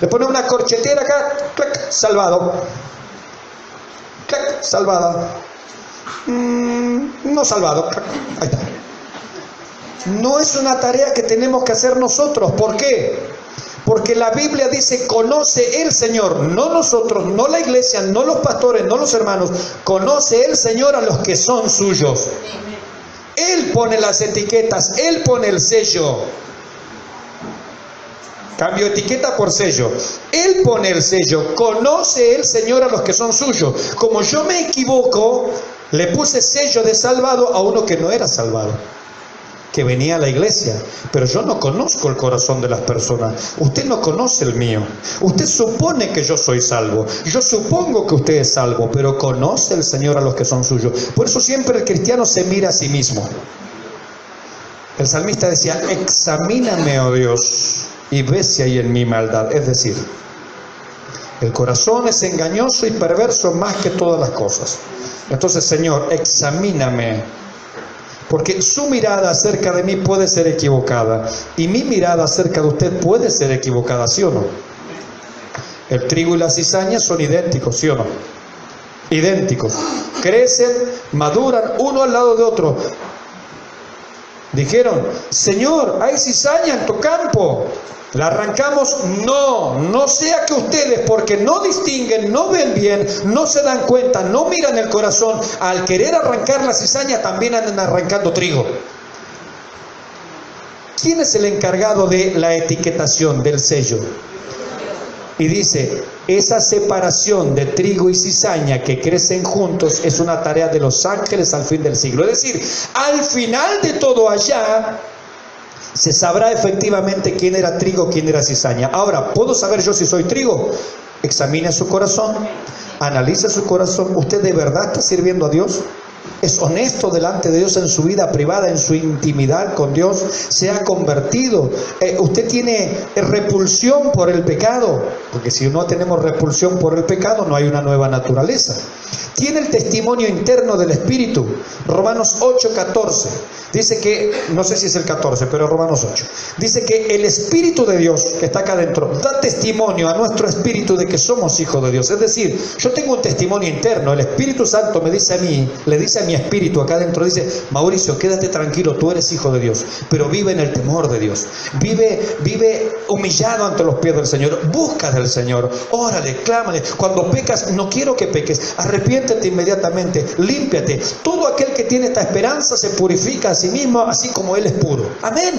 Le pone una corchetera acá, clac, salvado. Clac, salvada. No salvado. Clac, ahí está. No es una tarea que tenemos que hacer nosotros. ¿Por qué? Porque la Biblia dice: conoce el Señor, no nosotros, no la iglesia, no los pastores, no los hermanos. Conoce el Señor a los que son suyos. Él pone las etiquetas, Él pone el sello. Cambio etiqueta por sello. Él pone el sello. Conoce el Señor a los que son suyos. Como yo me equivoco, le puse sello de salvado a uno que no era salvado, que venía a la iglesia, pero yo no conozco el corazón de las personas. Usted no conoce el mío. Usted supone que yo soy salvo. Yo supongo que usted es salvo, pero conoce el Señor a los que son suyos. Por eso siempre el cristiano se mira a sí mismo. El salmista decía: examíname, oh Dios, y ve si hay en mí maldad. Es decir, el corazón es engañoso y perverso más que todas las cosas. Entonces, Señor, examíname. Porque su mirada acerca de mí puede ser equivocada, y mi mirada acerca de usted puede ser equivocada, ¿sí o no? El trigo y la cizaña son idénticos, ¿sí o no? Idénticos. Crecen, maduran uno al lado de otro. Dijeron: Señor, hay cizaña en tu campo. ¿La arrancamos? No, no sea que ustedes, porque no distinguen, no ven bien, no se dan cuenta, no miran el corazón, al querer arrancar la cizaña también andan arrancando trigo. ¿Quién es el encargado de la etiquetación, del sello? Y dice: esa separación de trigo y cizaña que crecen juntos es una tarea de los ángeles al fin del siglo. Es decir, al final de todo allá se sabrá efectivamente quién era trigo, quién era cizaña. Ahora, ¿puedo saber yo si soy trigo? Examine su corazón, analice su corazón. ¿Usted de verdad está sirviendo a Dios? ¿Es honesto delante de Dios en su vida privada, en su intimidad con Dios? ¿Se ha convertido? ¿Usted tiene repulsión por el pecado? Porque si no tenemos repulsión por el pecado, no hay una nueva naturaleza. Tiene el testimonio interno del Espíritu. Romanos 8:14 dice que, no sé si es el 14, pero Romanos 8 dice que el Espíritu de Dios que está acá adentro da testimonio a nuestro espíritu de que somos hijos de Dios. Es decir, yo tengo un testimonio interno. El Espíritu Santo me dice a mí, le dice a mi espíritu acá adentro, dice: Mauricio, quédate tranquilo, tú eres hijo de Dios, pero vive en el temor de Dios, vive humillado ante los pies del Señor, busca del Señor, órale, clámale. Cuando pecas, no quiero que peques, arrepiéntete inmediatamente, límpiate. Todo aquel que tiene esta esperanza se purifica a sí mismo, así como Él es puro. Amén.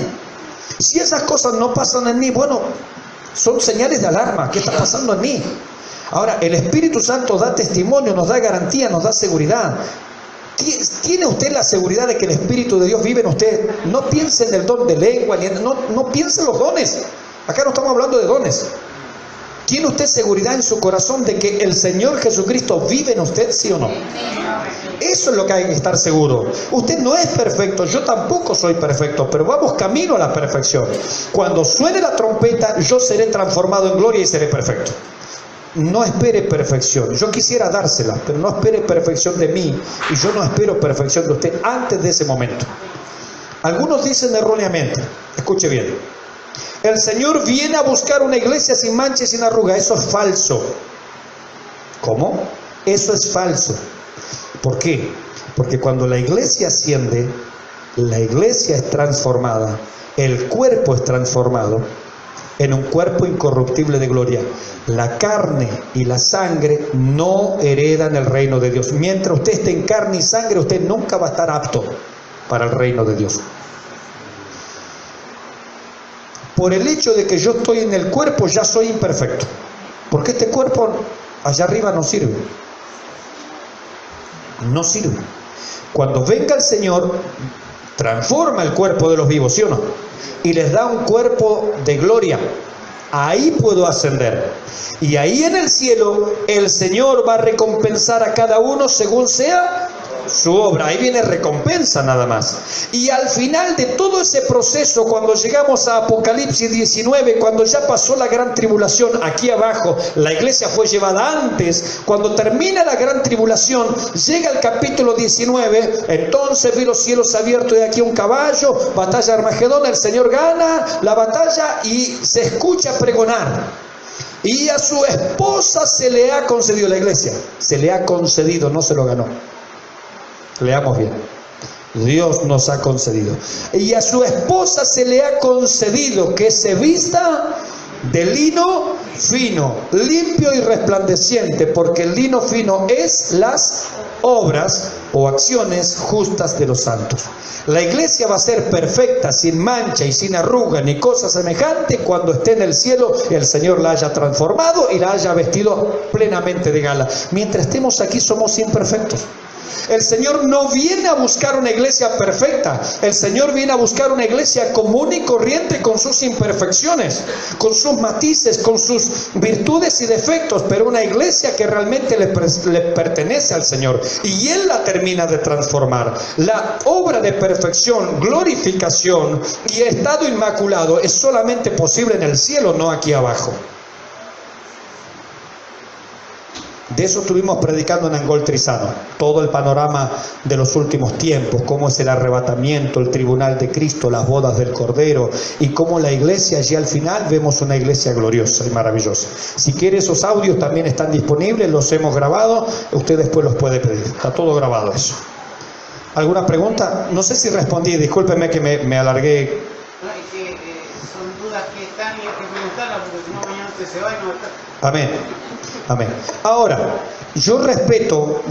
Si esas cosas no pasan en mí, bueno, Son señales de alarma. ¿Qué está pasando en mí? Ahora, el Espíritu Santo da testimonio, nos da garantía, nos da seguridad. ¿Tiene usted la seguridad de que el Espíritu de Dios vive en usted? No piense en el don de lengua, no piense en los dones. Acá no estamos hablando de dones. ¿Tiene usted seguridad en su corazón de que el Señor Jesucristo vive en usted, sí o no? Eso es lo que hay que estar seguro. Usted no es perfecto, yo tampoco soy perfecto, pero vamos camino a la perfección. Cuando suene la trompeta, yo seré transformado en gloria y seré perfecto. No espere perfección. Yo quisiera dársela, pero no espere perfección de mí y yo no espero perfección de usted antes de ese momento. Algunos dicen erróneamente, escuche bien, el Señor viene a buscar una iglesia sin mancha y sin arruga. Eso es falso. ¿Cómo? Eso es falso. ¿Por qué? Porque cuando la iglesia asciende, la iglesia es transformada, el cuerpo es transformado en un cuerpo incorruptible de gloria. La carne y la sangre no heredan el reino de Dios. Mientras usted esté en carne y sangre, usted nunca va a estar apto para el reino de Dios. Por el hecho de que yo estoy en el cuerpo, ya soy imperfecto. Porque este cuerpo allá arriba no sirve. No sirve. Cuando venga el Señor, transforma el cuerpo de los vivos, ¿sí o no? Y les da un cuerpo de gloria. Ahí puedo ascender. Y ahí en el cielo, el Señor va a recompensar a cada uno según sea su obra. Ahí viene recompensa nada más. Y al final de todo ese proceso, cuando llegamos a Apocalipsis 19, cuando ya pasó la gran tribulación aquí abajo, la iglesia fue llevada antes, cuando termina la gran tribulación, llega el capítulo 19, entonces vi los cielos abiertos y aquí un caballo, batalla Armagedón, el Señor gana la batalla y se escucha pregonar. Y a su esposa se le ha concedido, la iglesia, se le ha concedido, no se lo ganó. Leamos bien. Dios nos ha concedido. Y a su esposa se le ha concedido que se vista de lino fino, limpio y resplandeciente, porque el lino fino es las obras o acciones justas de los santos. La iglesia va a ser perfecta, sin mancha y sin arruga ni cosa semejante cuando esté en el cielo, el Señor la haya transformado y la haya vestido plenamente de gala. Mientras estemos aquí somos imperfectos. El Señor no viene a buscar una iglesia perfecta. El Señor viene a buscar una iglesia común y corriente con sus imperfecciones, con sus matices, con sus virtudes y defectos, pero una iglesia que realmente le pertenece al Señor. Y Él la termina de transformar. La obra de perfección, glorificación y estado inmaculado es solamente posible en el cielo, no aquí abajo. De eso estuvimos predicando en Angol Trizano, todo el panorama de los últimos tiempos, cómo es el arrebatamiento, el tribunal de Cristo, las bodas del Cordero y cómo la iglesia, allí al final vemos una iglesia gloriosa y maravillosa. Si quiere, esos audios también están disponibles, los hemos grabado, usted después los puede pedir, está todo grabado eso. ¿Alguna pregunta? No sé si respondí, discúlpeme que me alargué. No, es que son dudas que están y hay que preguntarlas porque si no mañana usted se va y no va a estar. Amén. Amén. Ahora, yo respeto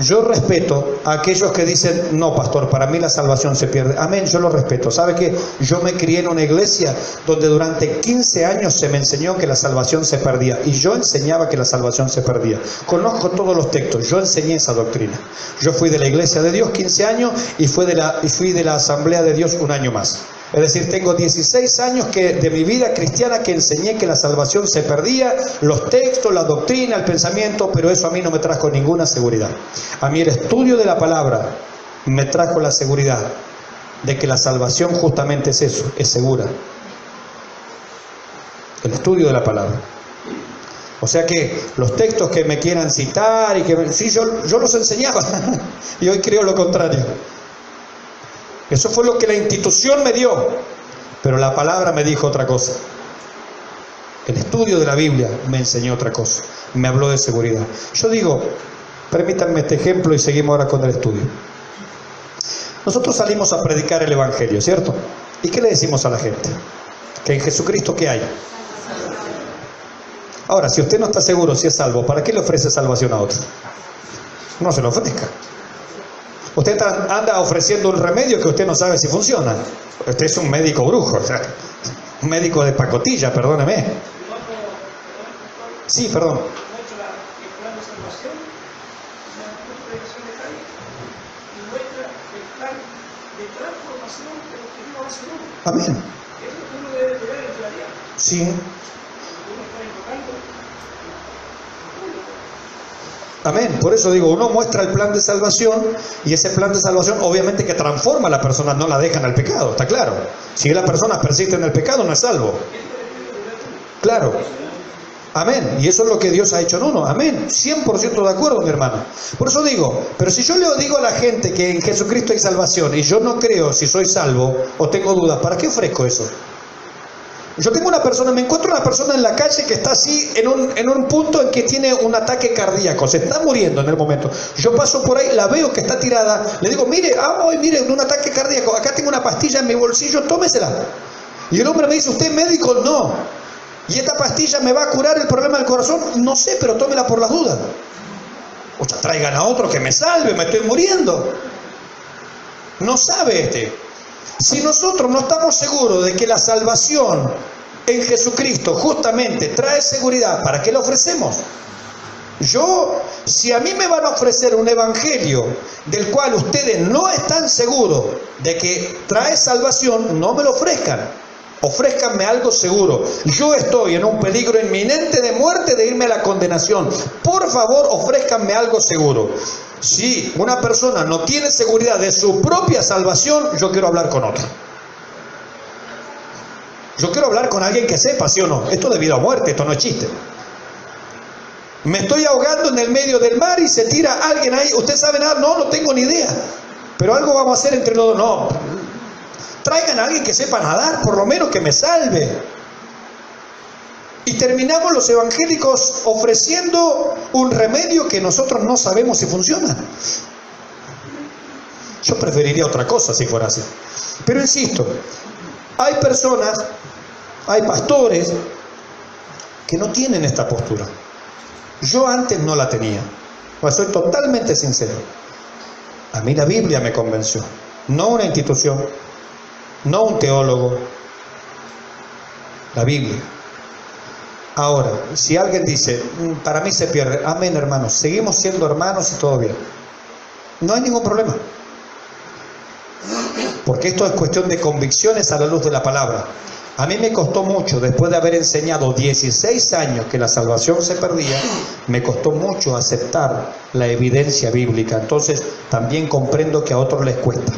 a aquellos que dicen, no, pastor, para mí la salvación se pierde. Amén, yo lo respeto. ¿Sabe qué? Yo me crié en una iglesia donde durante 15 años se me enseñó que la salvación se perdía. Y yo enseñaba que la salvación se perdía. Conozco todos los textos, yo enseñé esa doctrina. Yo fui de la iglesia de Dios 15 años y fui de la asamblea de Dios un año más. Es decir, tengo 16 años de mi vida cristiana que enseñé que la salvación se perdía, los textos, la doctrina, el pensamiento, pero eso a mí no me trajo ninguna seguridad. A mí el estudio de la palabra me trajo la seguridad de que la salvación justamente es eso, es segura. El estudio de la palabra. O sea que los textos que me quieran citar, sí, yo los enseñaba y hoy creo lo contrario. Eso fue lo que la institución me dio, pero la palabra me dijo otra cosa. El estudio de la Biblia me enseñó otra cosa, me habló de seguridad. Yo digo, permítanme este ejemplo y seguimos ahora con el estudio. Nosotros salimos a predicar el Evangelio, ¿cierto? ¿Y qué le decimos a la gente? Que en Jesucristo, ¿qué hay? Ahora, si usted no está seguro si es salvo, ¿para qué le ofrece salvación a otro? No se lo ofrezca. Usted anda ofreciendo un remedio que usted no sabe si funciona. Usted es un médico brujo, o sea, un médico de pacotilla, perdóneme. Sí, perdón. Muestra el plan de salvación, la predicación de Jair, y muestra el plan de transformación de los que vivos a su nombre. Amén. Eso es lo que uno debe ver en claridad. Sí. Uno está invocando. Amén. Por eso digo, uno muestra el plan de salvación y ese plan de salvación obviamente que transforma a la persona, no la dejan al pecado, está claro. Si la persona persiste en el pecado no es salvo. Claro. Amén. Y eso es lo que Dios ha hecho en uno. Amén. 100% de acuerdo, mi hermano. Por eso digo, pero si yo le digo a la gente que en Jesucristo hay salvación y yo no creo si soy salvo o tengo dudas, ¿para qué ofrezco eso? Yo tengo una persona, me encuentro una persona en la calle que está así en un punto en que tiene un ataque cardíaco, se está muriendo en el momento. Yo paso por ahí, la veo que está tirada, le digo, mire, mire, un ataque cardíaco, acá tengo una pastilla en mi bolsillo, tómesela. Y el hombre me dice, ¿usted es médico? No. ¿Y esta pastilla me va a curar el problema del corazón? No sé, pero tómela por las dudas. O sea, traigan a otro que me salve, me estoy muriendo. No sabe este. Si nosotros no estamos seguros de que la salvación en Jesucristo justamente trae seguridad, ¿para qué la ofrecemos? Si a mí me van a ofrecer un evangelio del cual ustedes no están seguros de que trae salvación, no me lo ofrezcan. Ofrézcanme algo seguro. Yo estoy en un peligro inminente de muerte, de irme a la condenación. Por favor, ofrézcanme algo seguro. Si una persona no tiene seguridad de su propia salvación, yo quiero hablar con otro. Yo quiero hablar con alguien que sepa, ¿sí o no? Esto de vida o muerte, esto no es chiste. Me estoy ahogando en el medio del mar y se tira alguien ahí. ¿Usted sabe nada? No, no tengo ni idea. Pero algo vamos a hacer entre los dos. No. Traigan a alguien que sepa nadar, por lo menos que me salve. Y terminamos los evangélicos ofreciendo un remedio que nosotros no sabemos si funciona. Yo preferiría otra cosa si fuera así. Pero insisto, hay personas, hay pastores que no tienen esta postura. Yo antes no la tenía. Pues soy totalmente sincero. A mí la Biblia me convenció. No una institución, no un teólogo. La Biblia. Ahora, si alguien dice, para mí se pierde, amén, hermanos, seguimos siendo hermanos y todo bien. No hay ningún problema. Porque esto es cuestión de convicciones a la luz de la palabra. A mí me costó mucho, después de haber enseñado 16 años que la salvación se perdía, me costó mucho aceptar la evidencia bíblica. Entonces, también comprendo que a otros les cuesta.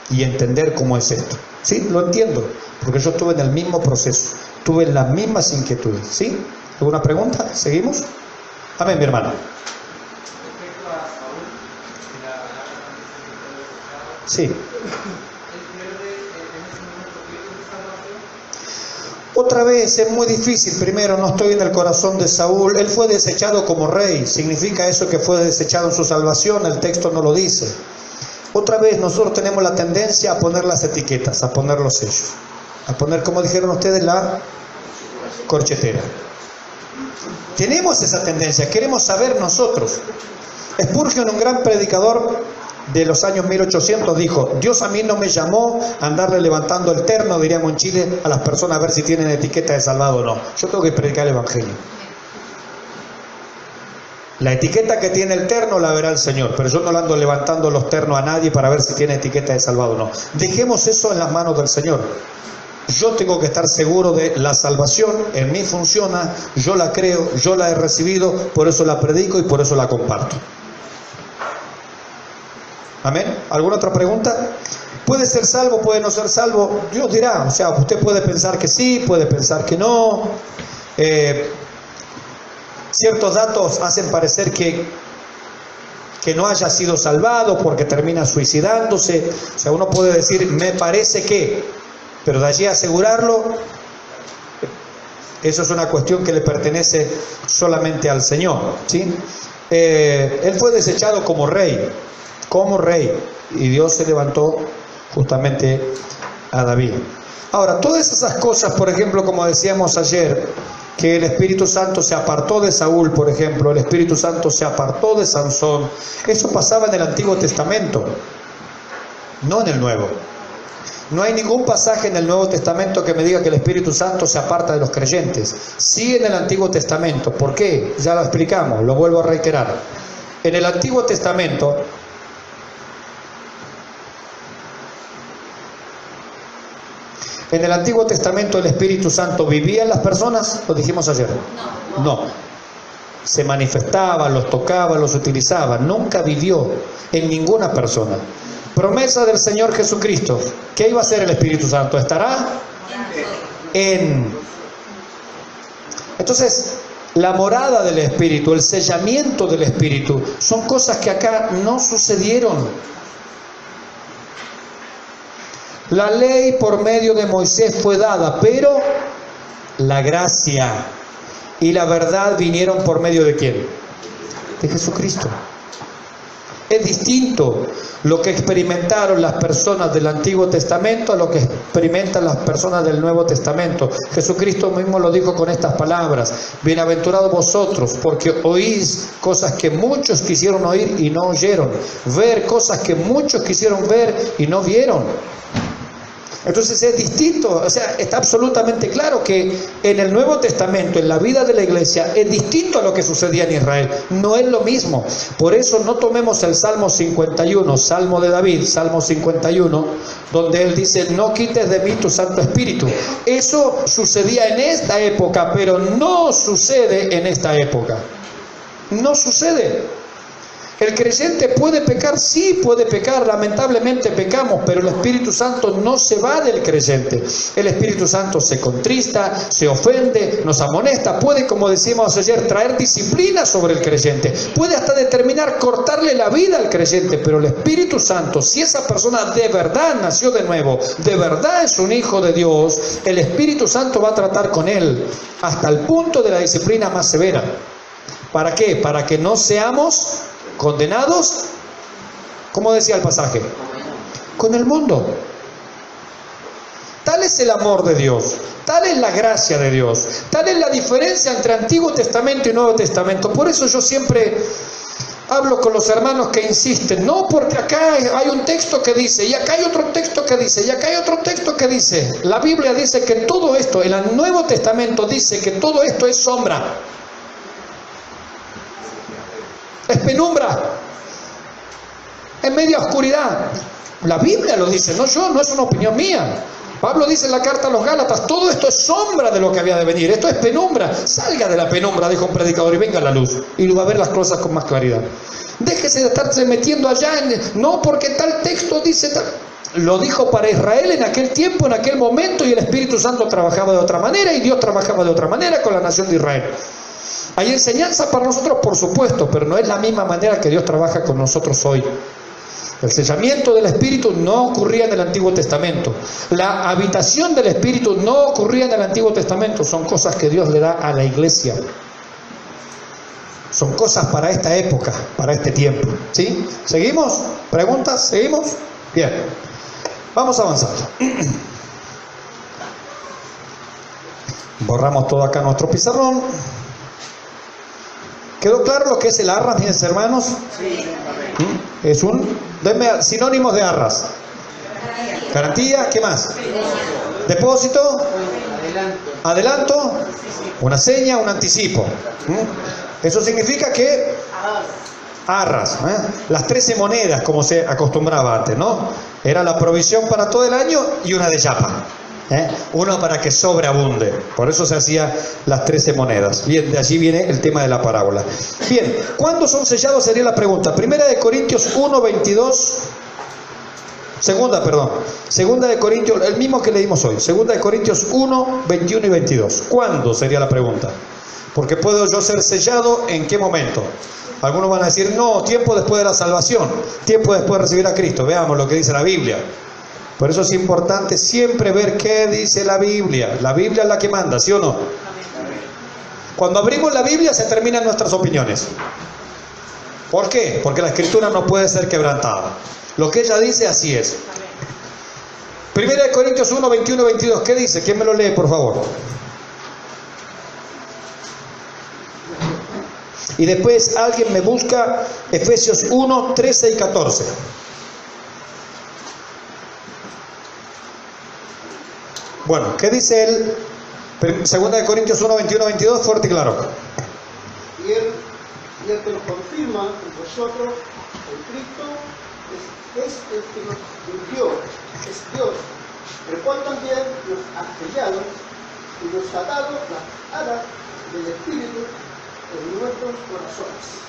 Y entender cómo es esto. ¿Sí? Lo entiendo, porque yo estuve en el mismo proceso. Tuve las mismas inquietudes. ¿Sí? ¿Alguna pregunta? ¿Seguimos? Amén, mi hermano. Sí. Otra vez es muy difícil. Primero, no estoy en el corazón de Saúl. Él fue desechado como rey. ¿Significa eso que fue desechado en su salvación? El texto no lo dice. Otra vez, nosotros tenemos la tendencia a poner las etiquetas, a poner los sellos. A poner, como dijeron ustedes, la corchetera. Tenemos esa tendencia, queremos saber nosotros. Spurgeon, un gran predicador de los años 1800, dijo: Dios a mí no me llamó a andarle levantando el terno, diríamos en Chile, a las personas a ver si tienen etiqueta de salvado o no. Yo tengo que predicar el evangelio. La etiqueta que tiene el terno la verá el Señor, pero yo no le ando levantando los ternos a nadie para ver si tiene etiqueta de salvado o no. Dejemos eso en las manos del Señor. Yo tengo que estar seguro de la salvación, en mí funciona, yo la creo, yo la he recibido, por eso la predico y por eso la comparto. Amén. ¿Alguna otra pregunta? ¿Puede ser salvo, puede no ser salvo? Dios dirá, o sea, usted puede pensar que sí, puede pensar que no. Ciertos datos hacen parecer que no haya sido salvado porque termina suicidándose. O sea, uno puede decir, me parece que, pero de allí a asegurarlo, eso es una cuestión que le pertenece solamente al Señor, ¿sí? Él fue desechado como rey, y Dios se levantó justamente a David. Ahora, todas esas cosas, por ejemplo, como decíamos ayer, que el Espíritu Santo se apartó de Saúl, por ejemplo, el Espíritu Santo se apartó de Sansón, eso pasaba en el Antiguo Testamento, no en el Nuevo. No hay ningún pasaje en el Nuevo Testamento que me diga que el Espíritu Santo se aparta de los creyentes. Sí en el Antiguo Testamento. ¿Por qué? Ya lo explicamos, lo vuelvo a reiterar. En el Antiguo Testamento, el Espíritu Santo vivía en las personas, lo dijimos ayer. No. Se manifestaba, los tocaba, los utilizaba. Nunca vivió en ninguna persona. Promesa del Señor Jesucristo. ¿Qué iba a hacer el Espíritu Santo? Estará en. Entonces, la morada del Espíritu, el sellamiento del Espíritu, son cosas que acá no sucedieron. La ley por medio de Moisés fue dada, pero la gracia y la verdad vinieron por medio de ¿quién? De Jesucristo. Es distinto lo que experimentaron las personas del Antiguo Testamento a lo que experimentan las personas del Nuevo Testamento. Jesucristo mismo lo dijo con estas palabras: bienaventurados vosotros, porque oís cosas que muchos quisieron oír y no oyeron, ver cosas que muchos quisieron ver y no vieron. Entonces es distinto, o sea, está absolutamente claro que en el Nuevo Testamento, en la vida de la iglesia, es distinto a lo que sucedía en Israel. No es lo mismo. Por eso no tomemos el Salmo 51, Salmo de David, Salmo 51, donde él dice: no quites de mí tu Santo Espíritu. Eso sucedía en esta época, pero no sucede en esta época. No sucede. ¿El creyente puede pecar? Sí, puede pecar. Lamentablemente pecamos, pero el Espíritu Santo no se va del creyente. El Espíritu Santo se contrista, se ofende, nos amonesta. Puede, como decíamos ayer, traer disciplina sobre el creyente. Puede hasta determinar cortarle la vida al creyente. Pero el Espíritu Santo, si esa persona de verdad nació de nuevo, de verdad es un hijo de Dios, el Espíritu Santo va a tratar con él hasta el punto de la disciplina más severa. ¿Para qué? Para que no seamos condenados, ¿cómo decía el pasaje? Con el mundo. Tal es el amor de Dios, tal es la gracia de Dios, tal es la diferencia entre Antiguo Testamento y Nuevo Testamento. Por eso yo siempre hablo con los hermanos que insisten: no, porque acá hay un texto que dice, y acá hay otro texto que dice, y acá hay otro texto que dice. La Biblia dice que todo esto, el Nuevo Testamento dice que todo esto es sombra. Es penumbra, es media oscuridad. La Biblia lo dice, no yo, no es una opinión mía. Pablo dice en la carta a los Gálatas: todo esto es sombra de lo que había de venir, esto es penumbra. Salga de la penumbra, dijo un predicador, y venga a la luz, y va a ver las cosas con más claridad. Déjese de estarse metiendo allá no, porque tal texto dice tal. Lo dijo para Israel en aquel tiempo, en aquel momento, y el Espíritu Santo trabajaba de otra manera, y Dios trabajaba de otra manera con la nación de Israel. Hay enseñanza para nosotros, por supuesto, pero no es la misma manera que Dios trabaja con nosotros hoy. El sellamiento del Espíritu no ocurría en el Antiguo Testamento. La habitación del Espíritu no ocurría en el Antiguo Testamento. Son cosas que Dios le da a la iglesia. Son cosas para esta época, para este tiempo. ¿Sí? ¿Seguimos? ¿Preguntas? ¿Seguimos? Bien. Vamos avanzando. Borramos todo acá nuestro pizarrón. ¿Quedó claro lo que es el arras, mis hermanos? Sí. Es denme sinónimos de arras. Garantía, ¿qué más? Depósito, adelanto, una seña, un anticipo. Eso significa que arras, las 13 monedas, como se acostumbraba antes, ¿no? Era la provisión para todo el año y una de chapa. Uno para que sobreabunde. Por eso se hacía las 13 monedas. Bien, de allí viene el tema de la parábola. Bien, ¿cuándo son sellados? Sería la pregunta. Primera de Corintios 1, 22. Segunda de Corintios, el mismo que leímos hoy. Segunda de Corintios 1, 21 y 22. ¿Cuándo? Sería la pregunta. Porque puedo yo ser sellado, ¿en qué momento? Algunos van a decir: no, tiempo después de la salvación, tiempo después de recibir a Cristo. Veamos lo que dice la Biblia. Por eso es importante siempre ver qué dice la Biblia. La Biblia es la que manda, ¿sí o no? Cuando abrimos la Biblia se terminan nuestras opiniones. ¿Por qué? Porque la Escritura no puede ser quebrantada. Lo que ella dice, así es. Primera de Corintios 1, 21 y 22. ¿Qué dice? ¿Quién me lo lee, por favor? Y después alguien me busca Efesios 1, 13 y 14. Bueno, ¿qué dice él? 2 Corintios 1, 21, 22, fuerte y claro. Y el que lo confirma en vosotros, en Cristo, es el que nos ungió, es Dios, el cual también nos ha sellado y nos ha dado las alas del Espíritu en nuestros corazones.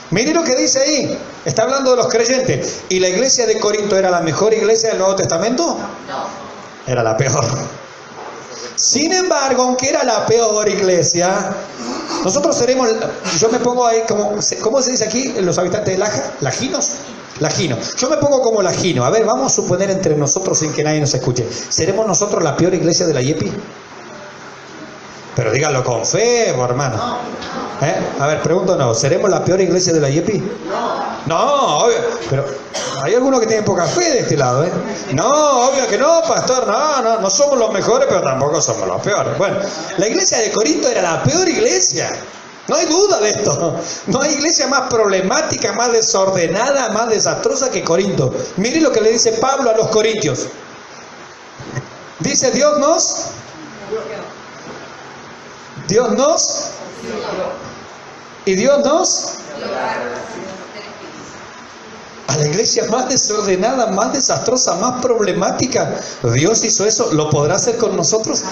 Mire lo que dice ahí. Está hablando de los creyentes. ¿Y la iglesia de Corinto era la mejor iglesia del Nuevo Testamento? No. Era la peor. Sin embargo, aunque era la peor iglesia, nosotros seremos, yo me pongo ahí como, ¿cómo se dice aquí los habitantes de Laja? ¿Lajinos? Lajino. Yo me pongo como lajino. A ver, vamos a suponer entre nosotros sin que nadie nos escuche. ¿Seremos nosotros la peor iglesia de la YEPI? Pero díganlo con fe, hermano. A ver, pregunto no. ¿Seremos la peor iglesia de la YEPI? No, obvio. Pero hay algunos que tienen poca fe de este lado, No, obvio que no, pastor. No somos los mejores, pero tampoco somos los peores. Bueno, la iglesia de Corinto era la peor iglesia. No hay duda de esto. No hay iglesia más problemática, más desordenada, más desastrosa que Corinto. Mire lo que le dice Pablo a los corintios. Dice, Dios nos y Dios nos a la iglesia más desordenada, más desastrosa, más problemática. Dios hizo eso. ¿Lo podrá hacer con nosotros?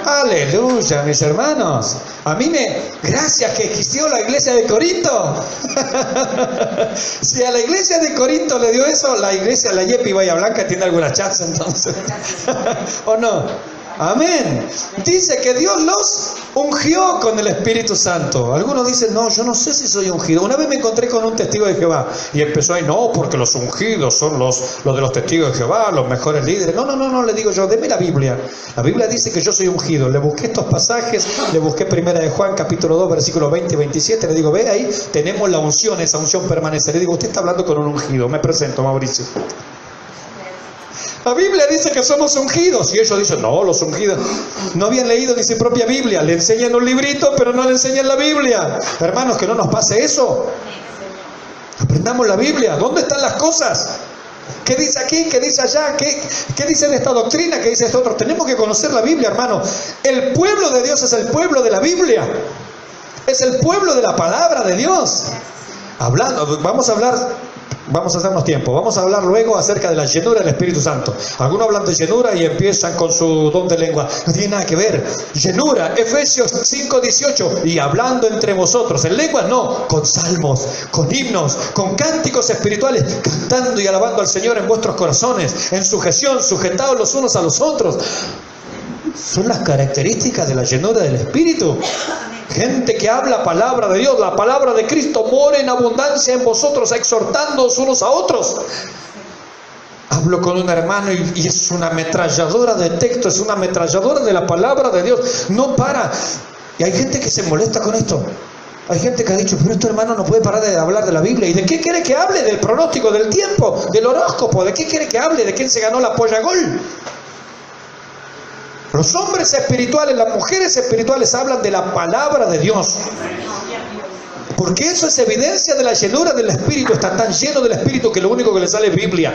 Aleluya, mis hermanos. Gracias que existió la iglesia de Corinto. Si a la iglesia de Corinto le dio eso, la iglesia, la YEPI Bahía Blanca tiene alguna chance entonces. ¿O no? Amén. Dice que Dios los ungió con el Espíritu Santo. Algunos dicen, no, yo no sé si soy ungido. Una vez me encontré con un testigo de Jehová y empezó ahí, no, porque los ungidos son los de los testigos de Jehová, los mejores líderes. No, le digo yo, deme la Biblia. La Biblia dice que yo soy ungido. Le busqué estos pasajes, le busqué 1 de Juan, capítulo 2, versículos 20 y 27. Le digo, ve ahí, tenemos la unción, esa unción permanece. Le digo, usted está hablando con un ungido. Me presento, Mauricio. La Biblia dice que somos ungidos y ellos dicen, no, los ungidos no habían leído ni su propia Biblia, le enseñan un librito pero no le enseñan la Biblia. Hermanos, que no nos pase eso. Aprendamos la Biblia. ¿Dónde están las cosas? ¿Qué dice aquí? ¿Qué dice allá? ¿Qué dice de esta doctrina? ¿Qué dice esto otro? Tenemos que conocer la Biblia, hermano. El pueblo de Dios es el pueblo de la Biblia. Es el pueblo de la palabra de Dios. Vamos a hacernos tiempo. Vamos a hablar luego acerca de la llenura del Espíritu Santo. Algunos hablan de llenura y empiezan con su don de lengua. No tiene nada que ver. Llenura, Efesios 5:18. Y hablando entre vosotros. En lenguas no, con salmos, con himnos, con cánticos espirituales, cantando y alabando al Señor en vuestros corazones, en sujeción, sujetados los unos a los otros. Son las características de la llenura del Espíritu. Gente que habla palabra de Dios, la palabra de Cristo mora en abundancia en vosotros, exhortándoos unos a otros. Hablo con un hermano y es una ametralladora de texto, es una ametralladora de la palabra de Dios. No para. Y hay gente que se molesta con esto. Hay gente que ha dicho, pero este hermano no puede parar de hablar de la Biblia. ¿Y de qué quiere que hable? Del pronóstico del tiempo, del horóscopo. ¿De qué quiere que hable? ¿De quién se ganó la polla gol? Los hombres espirituales, las mujeres espirituales hablan de la palabra de Dios. Porque eso es evidencia de la llenura del Espíritu. Está tan lleno del Espíritu que lo único que le sale es Biblia.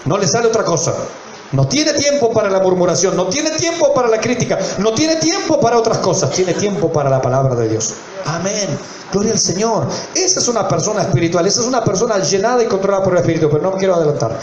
No le sale otra cosa. No tiene tiempo para la murmuración, no tiene tiempo para la crítica, no tiene tiempo para otras cosas. Tiene tiempo para la palabra de Dios. Amén. Gloria al Señor. Esa es una persona espiritual. Esa es una persona llenada y controlada por el Espíritu. Pero no me quiero adelantar.